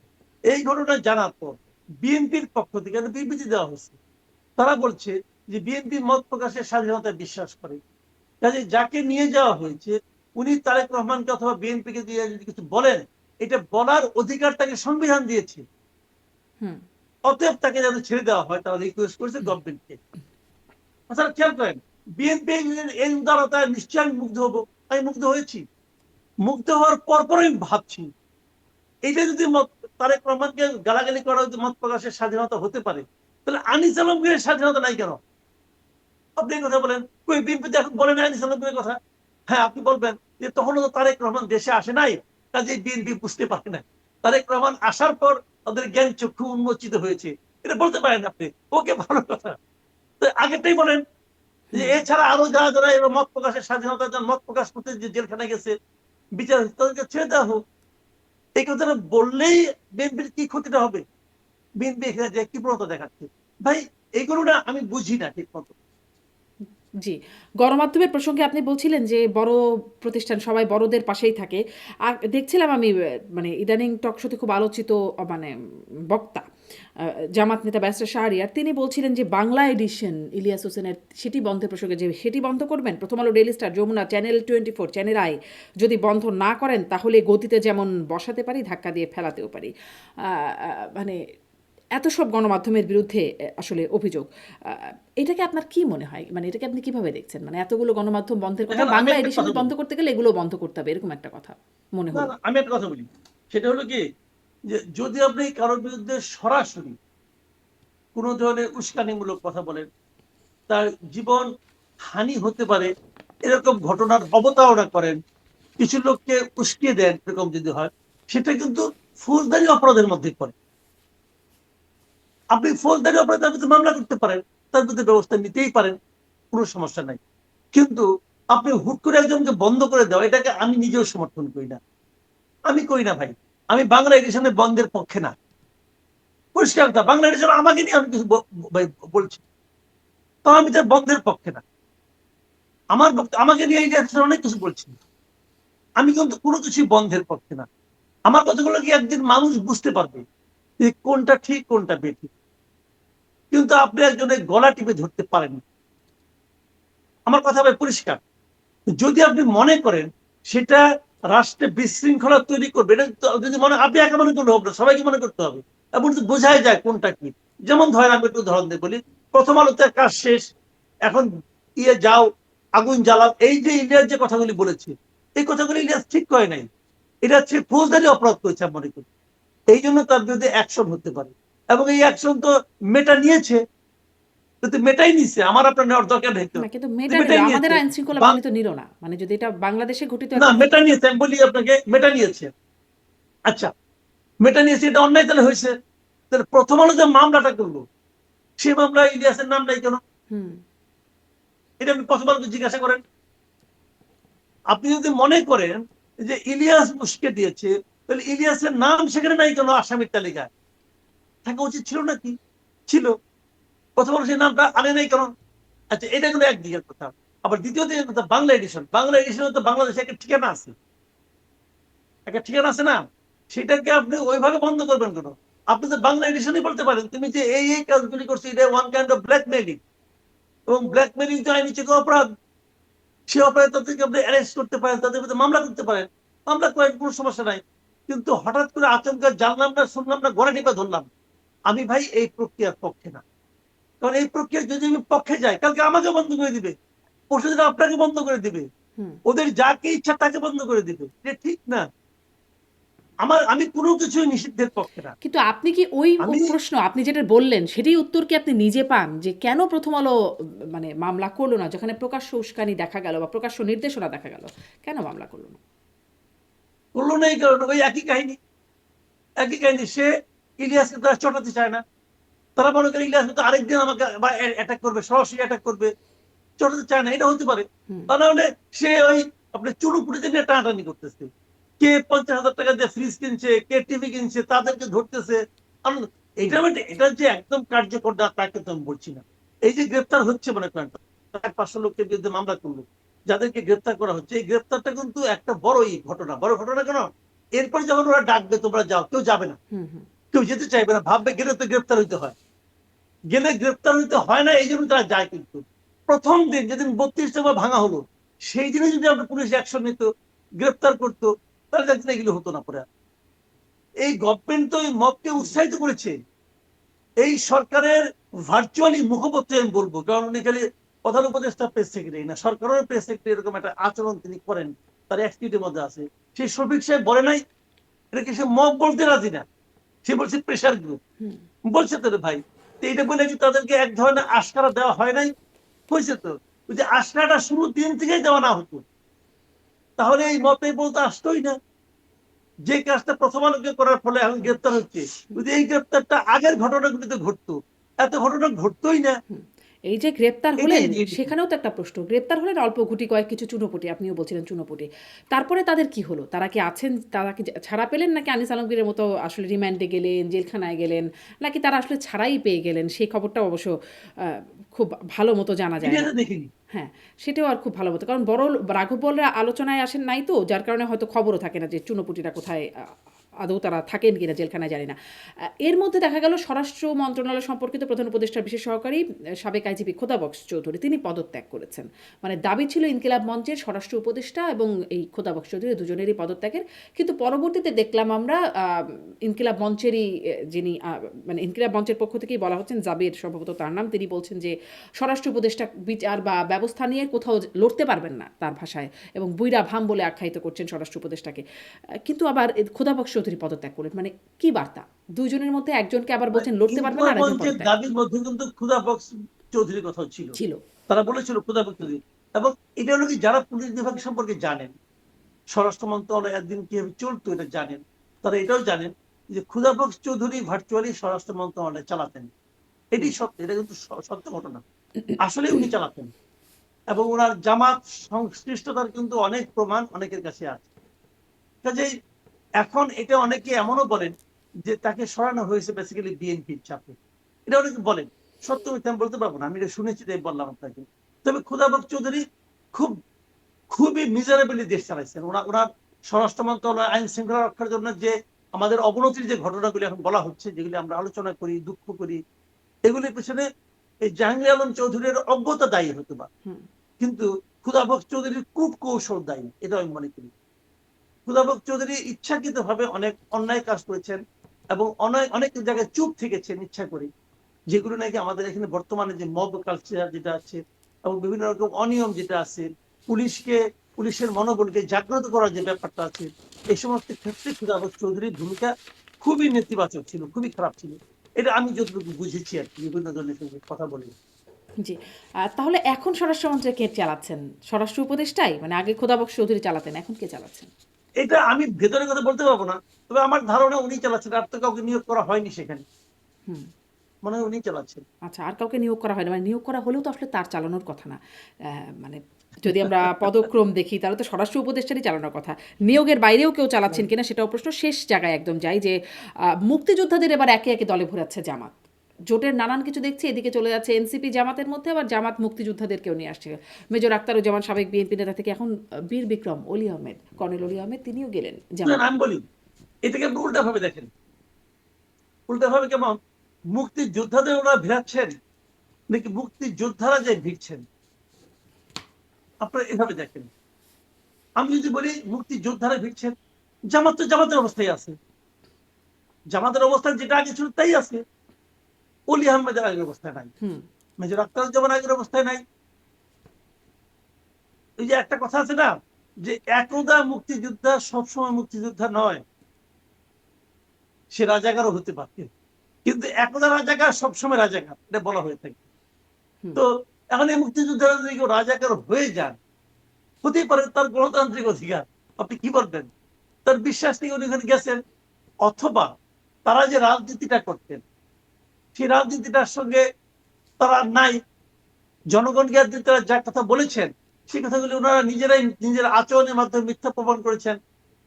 এই ঘটনা জানার পর বিএনপির পক্ষ থেকে একটা বিবৃতি দেওয়া হয়েছে। তারা বলছে যে বিএনপি মত প্রকাশের স্বাধীনতায় বিশ্বাস করে, কাজে যাকে নিয়ে যাওয়া হয়েছে উনি তারেক রহমানকে অথবা বিএনপিকে দিয়ে যদি কিছু বলেন, এটা বলার অধিকার তাকে সংবিধান দিয়েছে। অতএব তাকে যেন ছেড়ে দেওয়া হয়, তারা রিকোয়েস্ট করেছে গভর্নমেন্টকে। তাছাড়া খেয়াল করেন, বিএনপি এই উদারতায় নিশ্চয়ই আমি মুগ্ধ হবো, আমি মুগ্ধ হয়েছি। মুগ্ধ হওয়ার পরপরই ভাবছি, এইটা যদি তারেক রহমানকে গালাগালি করা যদি মত প্রকাশের স্বাধীনতা হতে পারে, তাহলে আনিস আলমগীরের স্বাধীনতা নাই কেন? আপনি কথা বলেন, কই বিএনপি এখন বলেন আনিস আলমগীরের কথা? হ্যাঁ, আপনি বলবেন যে তখনও তো তারেক রহমান দেশে আসে নাই, কাজে বিএনপি বুঝতে পারে না। তারেক রহমান আসার পর তাদের জ্ঞান চক্ষু উন্মোচিত হয়েছে, এটা বলতে পারেন আপনি। ওকে, ভালো কথা। তো আগেরটাই বলেন যে এছাড়া আরো যারা যারা এবার মত প্রকাশের স্বাধীনতা, মত প্রকাশ করতে যে জেলখানায় গেছে, বিচার তাদেরকে ছেড়ে দেওয়া হোক। এই কথাটা বললেই বিএনপির কি ক্ষতিটা হবে? বিএনপি এখানে যে কি প্রণতা দেখাচ্ছে ভাই, এইগুলো না আমি বুঝি না ঠিক মতো। জি, গণমাধ্যমের প্রসঙ্গে আপনি বলছিলেন যে বড় প্রতিষ্ঠান সবাই বড়দের পাশেই থাকে। আর দেখছিলাম আমি মানে ইদানিং টক শোতে খুব আলোচিত মানে বক্তা জামাত নেতা ব্যারিস্টার শাহরিয়ার, তিনি বলছিলেন যে বাংলা এডিশন ইলিয়াস হোসেনের সেটি বন্ধের প্রসঙ্গে যে সেটি বন্ধ করবেন। Prothom Alo, daily star, Jamuna, channel 24, channel I যদি বন্ধ না করেন তাহলে গতিতে যেমন বসাতে পারি ধাক্কা দিয়ে ফেলাতেও পারি। মানে এত সব গণমাধ্যমের বিরুদ্ধে আসলে অভিযোগ। এটাকে আপনার কি মনে হয়, মানে এটাকে আপনি কিভাবে দেখছেন? মানে এতগুলো গণমাধ্যম বন্ধের কথা, এখন আমি বাংলা একটা এডিশন কথা বন্ধ বলি, করতে গেলে এগুলো বন্ধ করতে হবে, এরকম একটা কথা মনে না হলো। না, আমি একটা কথা বলি, সেটা হলো কি, যে যদি আপনি কারোর বিরুদ্ধে সরাসরি কোন ধরনের উস্কানিমূলক কথা বলেন, তার জীবন হানি হতে পারে এরকম ঘটনার অবতারণা করেন, কিছু লোককে উস্কিয়ে দেন, এরকম যদি হয়, সেটা কিন্তু ফৌজদারি অপরাধের মধ্যে পড়ে। আপনি ফৌজদারি অপরাধ তার বিরুদ্ধে মামলা করতে পারেন, তার বিরুদ্ধে ব্যবস্থা নিতেই পারেন, কোনো সমস্যা নাই। কিন্তু আপনি হুট করে একজনকে বন্ধ করে দেওয়া, এটাকে আমি নিজেও সমর্থন করি না। আমি করি না ভাই। আমি বাংলা এডিশনে বন্ধের পক্ষে না, পরিষ্কার কথা। বাংলা এডিশন আমাকে নিয়ে আমি কিছু বলছি, তো আমি তার বন্ধের পক্ষে না। আমাকে নিয়ে এই অনেক কিছু বলছি, আমি কিন্তু কোনো কিছুই বন্ধের পক্ষে না। আমার কথাগুলো কি একদিন মানুষ বুঝতে পারবে যে কোনটা ঠিক কোনটা বেঠিক, কিন্তু আপনি একজনের গলা টিপে ধরতে পারেন। আমার কথা ভাই পরিষ্কার। যদি আপনি মনে করেন সেটা রাষ্ট্রে বিশৃঙ্খলা তৈরি করবে, এটা যদি মনে, আপনি একা মনে করলে হবে না, সবাইকে মনে করতে হবে, এবং বোঝাই যায় কোনটা কি। যেমন ধরেন, আমি একটু উদাহরণ দিয়ে বলি, প্রথম আলোতে কাজ শেষ, এখন যাও আগুন জ্বালাও, এই যে ইলিয়াস যে কথাগুলি বলেছে, এই কথাগুলি ইলিয়াস ঠিক করে নাই, এটা হচ্ছে ফৌজদারি অপরাধ করেছে আমি মনে করি। এই জন্য তার বিরুদ্ধে অ্যাকশন হতে পারে, এবং এই অ্যাকশন তো মেটা নিয়েছে, মেটাই নিচ্ছে, আমার আপনার নেওয়ার দরকার নেই তো, না, কিন্তু মেটা নিল, মেটাই আমাদের নিয়েছে। আইন শৃঙ্খলা বাহিনী তো নিল না, মানে যদি এটা বাংলাদেশে ঘটিত না, একটা মেটা নিয়েছে, আমি বলি আপনাকে, মেটা নিয়েছে। আচ্ছা, মেটা নিয়েছে, এটা অন্যায় তাহলে হয়েছে। তাহলে প্রথম আলো যে মামলাটা করলো, সেই মামলা ইলিয়াসের নাম নাই কেন? এটা আপনি প্রথম আলোকে জিজ্ঞাসা করেন। আপনি যদি মনে করেন যে ইলিয়াস মুশকে দিয়েছে, তাহলে ইলিয়াসের নাম সেখানে নাই কেন আসামির তালিকায়? থাকা উচিত ছিল নাকি? ছিল। প্রথম আলো সেই নামটা আনে নাই কেন? আচ্ছা, এটা কিন্তু একদিকের কথা। আবার দ্বিতীয় দিকের কথা, বাংলা এডিশন। বাংলা এডিশনে তো বাংলাদেশে একটা ঠিকানা আছে, একটা ঠিকানা আছে না? সেটাকে আপনি ওইভাবে বন্ধ করবেন কেন? আপনি তো বাংলা এডিশনই বলতে পারেন, তুমি যে এই কাজগুলি করছো, এটা ওয়ান কাইন্ড অফ ব্ল্যাকমেইলিং, এবং ব্ল্যাকমেইলিং তো আইনি চেয়ে অপরাধ। সে অপরাধ তাদেরকে আপনি অ্যারেস্ট করতে পারেন, তাদের বিরুদ্ধে মামলা করতে পারেন, মামলা করেন, কোনো সমস্যা নাই। কিন্তু হঠাৎ করে আচমকা জানলাম না, শুনলাম না, গলা টিপে ধরলাম, আমি ভাই এই প্রক্রিয়ার পক্ষে না। কারণ এই প্রক্রিয়া যদি আমি পক্ষে যাই, কালকে আমাকে বন্ধ করে দিবে, পরশুদিন আপনাকে বন্ধ করে দিবে, ওদের যাকে ইচ্ছা তাকে বন্ধ করে দিবে, এটা ঠিক না। আমি কোনো কিছুই নিষিদ্ধের পক্ষে না। কিন্তু আপনি কি ওই আমি প্রশ্ন আপনি যেটা বললেন সেটাই উত্তর কি আপনি নিজে পান যে কেন প্রথম আলো মানে মামলা করলো না যেখানে প্রকাশ্য উস্কানি দেখা গেল বা প্রকাশ্য নির্দেশনা দেখা গেল, কেন মামলা করলো না? করলো না এই কারণে, ওই একই কাহিনী। সে ইলিয়াসকে তারা চটাতে চায় না। তারা মনে করে ইলিয়াস তো আরেকদিন আমাকে অ্যাটাক করবে, সরাসরি অ্যাটাক করবে, চটাতে চায় না। এটা হতে পারে। হুম। তা না হলে সে ওই আপনার চুনুপুটিতে নিয়ে টানাটানি করতেছে। কে 50,000 টাকা দিয়ে ফ্রিজ কিনছে, কে টিভি কিনছে, তাদেরকে ধরতেছে। হুম। এটা যে একদম কার্যকর না তাকে তো আমি বলছি না। এই যে গ্রেপ্তার হচ্ছে মনে করেন 500 লোকের বিরুদ্ধে মামলা করলো, যাদেরকে গ্রেপ্তার করা হচ্ছে, এই গ্রেপ্তারটা কিন্তু একটা বড়ই ঘটনা। বড় ঘটনা কেন? এরপর যখন ওরা ডাকবে তোমরা যাও, কেউ যাবে না, হুম। হুম। কেউ যেতে চাইবে না, ভাববে গেলে তো গ্রেপ্তার হইতে হয়। গেলে গ্রেপ্তার হইতে হয় না, এই জন্য তারা যায়। কিন্তু প্রথম দিন যেদিন 32 দফা ভাঙা হলো, সেই দিনে যদি আমরা পুলিশ অ্যাকশন নিত, গ্রেপ্তার করতো, তাহলে দেখতে এগুলো হতো না। পরে এই গভর্নমেন্ট তো এই মবকে উৎসাহিত করেছে। এই সরকারের ভার্চুয়ালি মুখপত্র আমি বলবো, কারণ উনি খালি প্রধান উপদেষ্টা প্রেস সেক্রেটারি না, সরকারের প্রেস সেক্রেটারি এরকম একটা আচরণ তিনি করেন, তার অ্যাক্টিভিটির মধ্যে আছে। সেই শফিক সাহেব বলে নাই এটাকে সে মব বলতে রাজি না, সে বলছে প্রেশার গ্রুপ। হুম। বলছে তো রে ভাই, তো এটা বলে কি তাদেরকে এক ধরনের আশকারা দেওয়া হয় নাই? হয়েছে তো। ওই যে আশকারাটা শুরু দিন থেকেই দেওয়া না হতো, তাহলে এই মতে বলতে আসতোই না। যে কাজটা প্রথম আলোকে করার ফলে এখন গ্রেপ্তার হচ্ছে, যদি এই গ্রেপ্তারটা আগের ঘটনাগুলিতে ঘটতো, এত ঘটনা ঘটতোই না। হুম। এই যে গ্রেপ্তার এটাই হলেন এটাই। সেখানেও তো একটা প্রশ্ন, গ্রেপ্তার হলেন অল্প গুটি কয়েক কিছু চুনোপুটি, আপনিও বলছিলেন চুনোপুটি, তারপরে তাদের কি হলো? তারা কি আছেন, তারা কি ছাড়া পেলেন নাকি আনিস আলমগীরের মতো আসলে রিমান্ডে গেলেন, জেলখানায় গেলেন, নাকি তারা আসলে ছাড়াই পেয়ে গেলেন? সেই খবরটা অবশ্য খুব ভালো মতো জানা যায় না। মিডিয়াতে দেখিনি। হ্যাঁ, সেটাও আর খুব ভালো মতো, কারণ বড় রাঘব বোয়ালরা আলোচনায় আসেন নাই তো, যার কারণে হয়তো খবরও থাকে না যে চুনোপুটিরা কোথায়, আদৌ তারা থাকেন কিনা জেলখানায় জানি না। এর মধ্যে দেখা গেল স্বরাষ্ট্র মন্ত্রণালয় সম্পর্কিত প্রধান উপদেষ্টার বিশেষ সহকারী সাবেক আইজিপি খোদাবক্স চৌধুরী তিনি পদত্যাগ করেছেন। মানে দাবি ছিল ইনকিলাব মঞ্চের স্বরাষ্ট্র উপদেষ্টা এবং এই খোদাবক্স চৌধুরী দুজনেরই পদত্যাগের, কিন্তু পরবর্তীতে দেখলাম আমরা ইনকিলাব মঞ্চেরই যিনি মানে ইনকিলাব মঞ্চের পক্ষ থেকেই বলা হচ্ছেন, জাবির সম্ভবত তার নাম, তিনি বলছেন যে স্বরাষ্ট্র উপদেষ্টা বিচার বা ব্যবস্থা নিয়ে কোথাও লড়তে পারবেন না তার ভাষায়, এবং বুইরা ভাম বলে আখ্যায়িত করছেন স্বরাষ্ট্র উপদেষ্টাকে। কিন্তু আবার খোদাবক্স চৌধুরী পদত্যাগ করলেন, মানে কি বার্তা? দুইজনের মধ্যে একজনকে আবার বলছেন লড়তে পারবেন না, ইনকিলাব আর একজন মঞ্চের পদত্যাগ। দাবির মধ্যে কিন্তু ক্ষুধা বক্স চৌধুরীর কথা ছিল। ছিল। তারা বলেছিল ক্ষুধা বক্স চৌধুরী। এবং এটা হলো কি, যারা পুলিশ বিভাগ সম্পর্কে জানেন, স্বরাষ্ট্র মন্ত্রণালয় একদিন কিভাবে চলতো এটা জানেন, তারা এটাও জানেন যে ক্ষুধা বক্স চৌধুরী ভার্চুয়ালি স্বরাষ্ট্র মন্ত্রণালয় চালাতেন। এটি হুম। সত্য, এটা কিন্তু সত্য ঘটনা। আসলে উনি চালাতেন, এবং ওনার জামাত সংশ্লিষ্টতার কিন্তু অনেক প্রমাণ অনেকের কাছে আছে। কাজেই এখন এটা অনেকে এমনও বলেন যে তাকে সরানো হয়েছে বেসিক্যালি বিএনপির চাপে। এটা অনেকে বলেন, সত্য মিথ্যা আমি বলতে পারবো না, আমি এটা শুনেছি তাই বললাম আপনাকে। তবে খোদাবক চৌধুরী খুব খুবই মিজারেবলি দেশ চালাইছেন। ওনার স্বরাষ্ট্র মন্ত্রণালয় আইন শৃঙ্খলা রক্ষার জন্য যে আমাদের অবনতির যে ঘটনাগুলি এখন বলা হচ্ছে, যেগুলি আমরা আলোচনা করি, দুঃখ করি, এগুলির পেছনে এই জাহাঙ্গীর আলম চৌধুরীর অজ্ঞতা দায়ী হতে পারে, হুম। কিন্তু খোদাবক চৌধুরীর কূটকৌশল দায়ী, এটা আমি মনে করি। খোদাবক চৌধুরী ইচ্ছাকৃত ভাবে অনেক অন্যায় কাজ করেছেন, এবং অনেক জায়গায় চুপ থেকেছেন ইচ্ছা করে, যেগুলো নাকি আমাদের এখানে বর্তমানে যে মব কালচার যেটা আছে, এবং বিভিন্ন রকম অনিয়ম যেটা আছে, পুলিশের মনোবলকে জাগ্রত করার যে ব্যাপারটা আছে, এই সমস্ত ক্ষেত্রে খোদাবক চৌধুরীর ভূমিকা খুবই নেতিবাচক ছিল, খুবই খারাপ ছিল। এটা আমি যতটুকু বুঝেছি আর কি, বিভিন্ন জনের সঙ্গে কথা বলে। জি। তাহলে এখন স্বরাষ্ট্রমন্ত্রী কে চালাচ্ছেন? স্বরাষ্ট্র উপদেষ্টাই? মানে আগে খোদাবক্স চৌধুরী চালাতেন, এখন কে চালাচ্ছেন? এটা আমি ভেতরের কথা বলতে পারবো না, তবে আমার ধারণা উনি চালাচ্ছেন। আর তো কাউকে নিয়োগ করা হয়নি সেখানে, হুম। মনে হয় উনি চালাচ্ছেন। আচ্ছা, আর কাউকে নিয়োগ করা হয় না? মানে নিয়োগ করা হলেও তো আসলে তার চালানোর কথা না। মানে যদি আমরা পদক্রম দেখি তাহলে তো স্বরাষ্ট্র উপদেষ্টারই চালানোর কথা। নিয়োগের বাইরেও কেউ চালাচ্ছেন কিনা সেটাও প্রশ্ন। শেষ জায়গায় একদম যাই যে মুক্তিযোদ্ধাদের এবার একে একে দলে ভরাচ্ছে জামাত। জোটের নানান কিছু দেখছি, এদিকে চলে যাচ্ছে এনসিপি জামাতের মধ্যে, আবার জামাত মুক্তিযোদ্ধাদেরকেও নিয়ে আসছে। মেজর আখতারুজ্জামান সাবেক বিএনপি নেতা থেকে এখন বীর বিক্রম অলি আহমেদ, কর্নেল অলি আহমেদ, তিনিও গেলেন জামাতে। আমি বলি, এটাকে আপনি উল্টা ভাবে দেখেন। উল্টা ভাবে কেমন? মুক্তিযোদ্ধাদের ওরা ভিড়াচ্ছেন, নাকি মুক্তিযোদ্ধারা যে ভিড়ছেন? আপনারা এভাবে দেখেন। আমি যদি বলি মুক্তিযোদ্ধারা ভিড়ছেন, জামাত তো জামাতের অবস্থায় আছে, জামাতের অবস্থান যেটা আগে ছিল তাই আছে। অলি আহমেদের আগের অবস্থায় নাই, হুম। মেজর আখতারুজ্জামান আগের অবস্থায় নাই। এই যে একটা কথা আছে না, যে একদা মুক্তিযোদ্ধা সবসময় মুক্তিযোদ্ধা নয়। সে রাজাকারও হতে পারতেন, কিন্তু একদা রাজাকার সবসময় রাজাকার, এটা বলা হয়ে থাকে। হুম। তো এখন এই মুক্তিযোদ্ধারা যদি কেউ রাজাকার হয়ে যান, হতেই পারে, তার গণতান্ত্রিক অধিকার, আপনি কি বলবেন? তার বিশ্বাস থেকে উনি ওখানে গেছেন। অথবা তারা যে রাজনীতিটা করতেন, সেই রাজনীতিটার সঙ্গে তারা নাই, জনগণকে আর তারা যা কথা বলেছেন সেই কথাগুলি ওনারা নিজেরাই নিজের আচরণের মাধ্যমে মিথ্যা প্রমাণ করেছেন,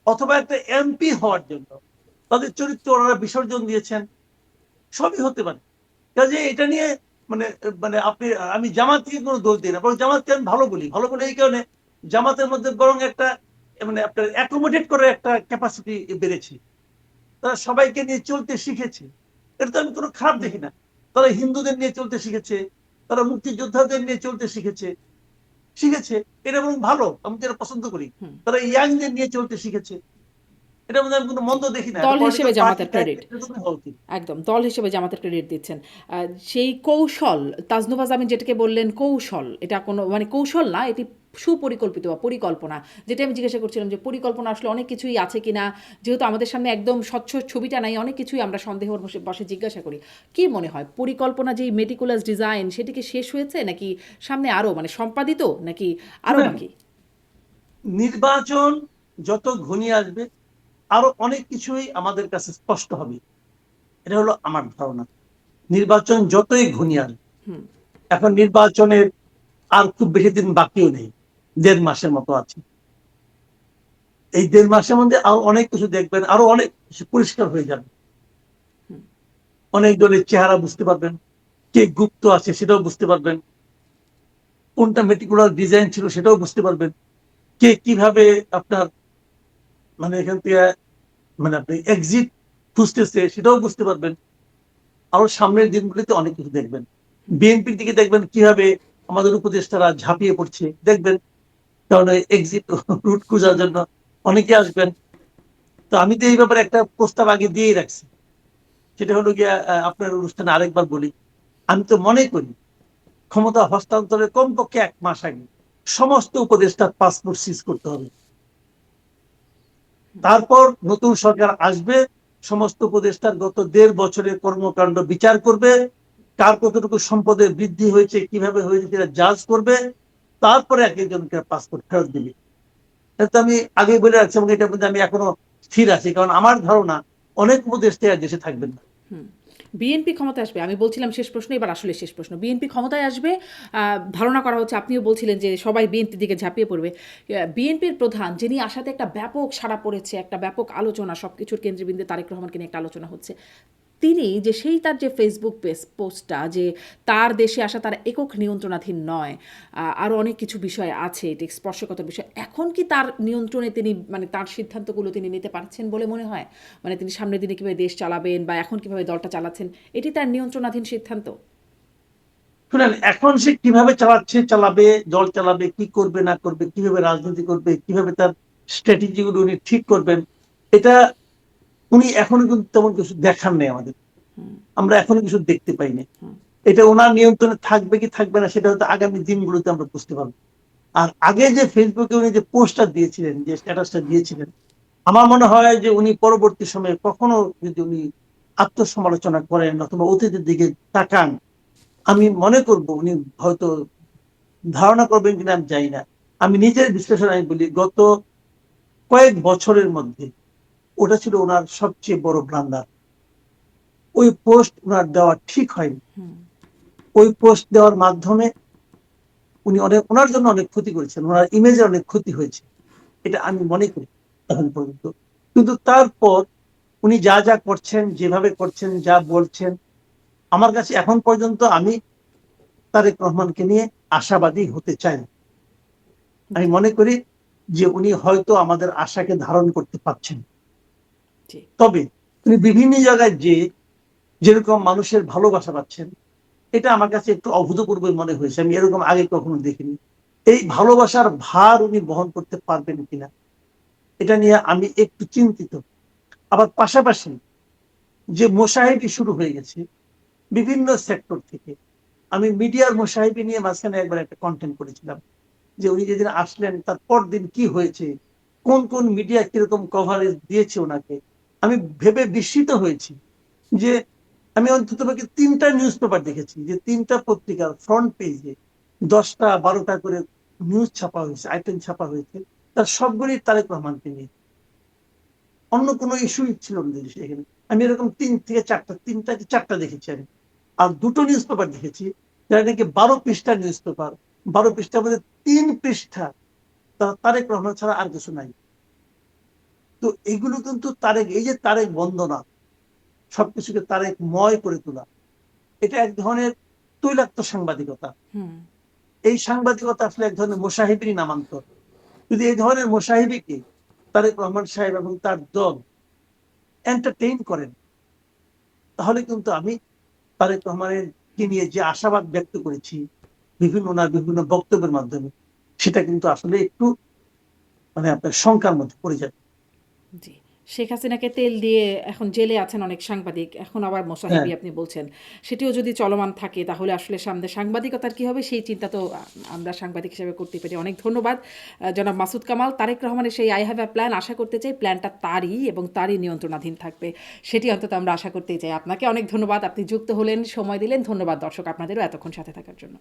অথবা একটা এমপি হওয়ার জন্য তাদের চরিত্র ওনারা বিসর্জন দিয়েছেন, সবই হতে পারে। কাজে এটা নিয়ে মানে মানে আপনি, আমি জামাতকে কোনো দোষ দিই না, বরং জামাতকে আমি ভালো বলি। ভালো বলি এই কারণে, জামাতের মধ্যে বরং একটা মানে আপনার অ্যাকোমোডেট করার একটা ক্যাপাসিটি বেড়েছে। তারা সবাইকে নিয়ে চলতে শিখেছে, এটা তো আমি কোনো খারাপ দেখি না। তারা হিন্দুদের নিয়ে চলতে শিখেছে, তারা মুক্তিযোদ্ধাদের নিয়ে চলতে শিখেছে শিখেছে এটা বরং ভালো, আমি তো এটা পছন্দ করি। হুম। তারা ইয়াংদের নিয়ে চলতে শিখেছে, এটা মধ্যে আমি কোনো জি। মন্দ দেখি না। দল একটা হিসেবে পলিটিক্যাল পার্টি জামাতের ক্রেডিট। এরকমই হওয়া উচিত। একদম দল হিসেবে জামাতের ক্রেডিট দিচ্ছেন। সেই কৌশল, তাজনুভা জামিন যেটাকে বললেন কৌশল, এটা কোনো মানে কৌশল না, এটি সুপরিকল্পিত বা পরিকল্পনা। যেটা আমি জিজ্ঞাসা করছিলাম যে পরিকল্পনা আসলে অনেক কিছুই আছে কিনা, যেহেতু আমাদের সামনে একদম স্বচ্ছ ছবিটা নাই, অনেক কিছুই আমরা সন্দেহর বসে জিজ্ঞাসা করি। কি মনে হয়, পরিকল্পনা যেই মেটিকুলাস ডিজাইন সেটি কি শেষ হয়েছে, নাকি সামনে আরও মানে সম্পাদিত, নাকি আরও শুনেন, বাকি? নির্বাচন যত ঘনিয়ে আসবে আরো অনেক কিছুই আমাদের কাছে স্পষ্ট হবে, এটা হলো আমার ধারণা। নির্বাচন যতই ঘনিয়ে আসবে, হুম। এখন নির্বাচনের আর খুব বেশি দিন বাকিও নেই, 1.5 মাসের মতো আছে। এই 1.5 মাসের মধ্যে আরো অনেক কিছু দেখবেন, আরো অনেক কিছু পরিষ্কার হয়ে যাবে। হুম। অনেক দলের চেহারা বুঝতে পারবেন, কে গুপ্ত আছে সেটাও বুঝতে পারবেন, কোনটা মেটিকুলার ডিজাইন ছিল সেটাও বুঝতে পারবেন, কে কিভাবে আপনার মানে এখান থেকে মানে আপনি এক্সিট খুঁজতেছে সেটাও বুঝতে পারবেন। আরো সামনের দিনগুলিতে অনেক কিছু দেখবেন। বিএনপির দিকে দেখবেন কিভাবে আমাদের উপদেষ্টারা ঝাঁপিয়ে পড়ছে, দেখবেন। কারণ এক্সিট রুট খোঁজার জন্য অনেকে আসবেন। তো আমি তো এই ব্যাপারে একটা প্রস্তাব আগে দিয়েই রাখছি, সেটা হলো গিয়া আপনার অনুষ্ঠানে আরেকবার বলি। আমি তো মনে করি ক্ষমতা হস্তান্তরের কমপক্ষে 1 মাস আগে সমস্ত উপদেষ্টার পাসপোর্ট সিজ করতে হবে। তারপর নতুন সরকার আসবে, সমস্ত উপদেষ্টার গত 1.5 বছরের কর্মকাণ্ড বিচার করবে, কার কতটুকু সম্পদের বৃদ্ধি হয়েছে, কিভাবে হয়েছে সেটা জাজ করবে, তারপরে এক একজনকে পাসপোর্ট ফেরত দিবে। এটা আমি আগেই বলে রাখছি এবং এটার মধ্যে আমি এখনো স্থির আছি, কারণ আমার ধারণা অনেক উপদেষ্টা আর দেশে থাকবেন না। হুম। বিএনপি ক্ষমতায় আসবে, আমি বলছিলাম শেষ প্রশ্ন, এবার আসলে শেষ প্রশ্ন। বিএনপি ক্ষমতায় আসবে, ধারণা করা হচ্ছে, আপনিও বলছিলেন যে সবাই বিএনপির দিকে ঝাঁপিয়ে পড়বে। বিএনপির প্রধান যিনি আসাতে একটা ব্যাপক সাড়া পড়েছে, একটা ব্যাপক আলোচনা, সব কিছুর কেন্দ্রবিন্দু তারেক রহমানকে নিয়ে একটা আলোচনা হচ্ছে, তিনি যে সেই তার যে ফেসবুক পোস্টটা যে তার দেশে আসা তার একক নিয়ন্ত্রণাধীন নয়, আরও অনেক কিছু বিষয় আছে, এটি স্পর্শগত বিষয়, এখন কি তার নিয়ন্ত্রণে তিনি মানে তার সিদ্ধান্তগুলো তিনি নিতে পারছেন বলে মনে হয়? মানে তিনি সামনের দিনে কীভাবে দেশ চালাবেন বা এখন কীভাবে দলটা চালাচ্ছেন, এটি তার নিয়ন্ত্রণাধীন সিদ্ধান্ত? শুনেন, এখন সে কিভাবে চালাচ্ছে, চালাবে, দল চালাবে, কি করবে না করবে, কিভাবে রাজনীতি করবে, কিভাবে তার স্ট্র্যাটেজি গুলো উনি ঠিক করবেন, এটা উনি এখনো কিন্তু তেমন কিছু দেখার নেই আমাদের। হুম। আমরা এখনো কিছু দেখতে পাইনি। হুম। এটা ওনার নিয়ন্ত্রণে থাকবে কি থাকবে না সেটা হয়তো আগামী দিনগুলোতে আমরা বুঝতে পারবো। আর আগে যে ফেসবুকে উনি যে পোস্টটা দিয়েছিলেন, যে স্ট্যাটাসটা দিয়েছিলেন, আমার মনে হয় যে উনি পরবর্তী সময়ে কখনো যদি উনি আত্মসমালোচনা করেন অথবা অতীতের দিকে তাকান, আমি মনে করব উনি হয়তো ধারণা করবেন কিনা আমি জানি না। আমি নিজের বিশ্লেষণ আমি বলি, গত কয়েক বছরের মধ্যে ওটা ছিল ওনার সবচেয়ে বড় ব্লান্ডার। ওই পোস্ট ওনার দেওয়া ঠিক হয়নি। হুম। ওই পোস্ট দেওয়ার মাধ্যমে উনি অনেক, ওনার জন্য অনেক ক্ষতি করেছেন, ওনার ইমেজের অনেক ক্ষতি হয়েছে, এটা আমি মনে করি এখন পর্যন্ত। কিন্তু তারপর উনি যা যা করছেন, যেভাবে করছেন, যা বলছেন, আমার কাছে এখন পর্যন্ত আমি তারেক রহমানকে নিয়ে আশাবাদী হতে চাই না। আমি জি। মনে করি যে উনি হয়তো আমাদের আশাকে ধারণ করতে পারছেন। জি। তবে উনি বিভিন্ন জায়গায় যে যেরকম মানুষের ভালোবাসা পাচ্ছেন, এটা আমার কাছে একটু অভূতপূর্ব মনে হয়েছে। আমি এরকম আগে কখনো দেখিনি। এই ভালোবাসার ভার উনি বহন করতে পারবেন কিনা, এটা নিয়ে আমি একটু চিন্তিত। আবার পাশাপাশি যে মোসাহেবি শুরু হয়ে গেছে বিভিন্ন সেক্টর থেকে, আমি মিডিয়ার মোসাহেবি নিয়ে মাঝখানে একবার একটা কন্টেন্ট করেছিলাম, যে উনি যেদিন আসলেন তার পর দিন কি হয়েছে, কোন কোন মিডিয়া কিরকম কভারেজ দিয়েছে ওনাকে, আমি ভেবে বিস্মিত হয়েছি যে আমি অন্ততপক্ষে 3টা নিউজ পেপার দেখেছি যে 3টা পত্রিকার ফ্রন্ট পেজে 10টা 12টা করে নিউজ ছাপা হয়েছে, আইটেম ছাপা হয়েছে, তার সবগুলি তারেক রহমানকে নিয়ে। অন্য কোনো ইস্যুই ছিল না এখানে। আমি এরকম 3 থেকে 4টা দেখেছি আমি। আর 2টো নিউজ পেপার দেখেছি যারা নাকি 12 পৃষ্ঠার নিউজ পেপার, 12 পৃষ্ঠার মধ্যে 3 পৃষ্ঠা তারেক রহমান ছাড়া আর কিছু নাই। তো এগুলো কিন্তু এই যে তারেক বন্দনা, সবকিছুকে তারেকময় করে তোলা, এটা এক ধরনের তৈলাক্ত সাংবাদিকতা। হুম। এই সাংবাদিকতা আসলে এক ধরনের মোসাহিবেরই নামান্তর। যদি এই ধরনের মোসাহিবিকে তারেক রহমান সাহেব এবং তার দল এন্টারটেইন করেন, তাহলে কিন্তু আমি তারেক রহমানের কে নিয়ে যে আশাবাদ ব্যক্ত করেছি বিভিন্ন বক্তব্যের মাধ্যমে, সেটা কিন্তু আসলে একটু মানে আপনার শঙ্কার মধ্যে পড়ে যাবে। জি। শেখ হাসিনাকে তেল দিয়ে এখন জেলে আছেন অনেক সাংবাদিক। এখন আবার হ্যাঁ, মোসাহেবি আপনি বলছেন। সেটিও যদি চলমান থাকে তাহলে আসলে সামনে সাংবাদিকতার কি হবে সেই চিন্তা তো আমরা সাংবাদিক হিসেবে করতে পারি। অনেক ধন্যবাদ জনাব মাসুদ কামাল। তারেক রহমানের সেই আই হ্যাভ আ প্ল্যান আশা করতে চাই প্ল্যানটা তারই এবং তারই নিয়ন্ত্রণাধীন থাকবে। সেটি অন্তত আমরা আশা করতেই চাই। আপনাকে অনেক ধন্যবাদ। আপনি যুক্ত হলেন, সময় দিলেন। ধন্যবাদ দর্শক আপনাদেরও এতক্ষণ সাথে থাকার জন্য।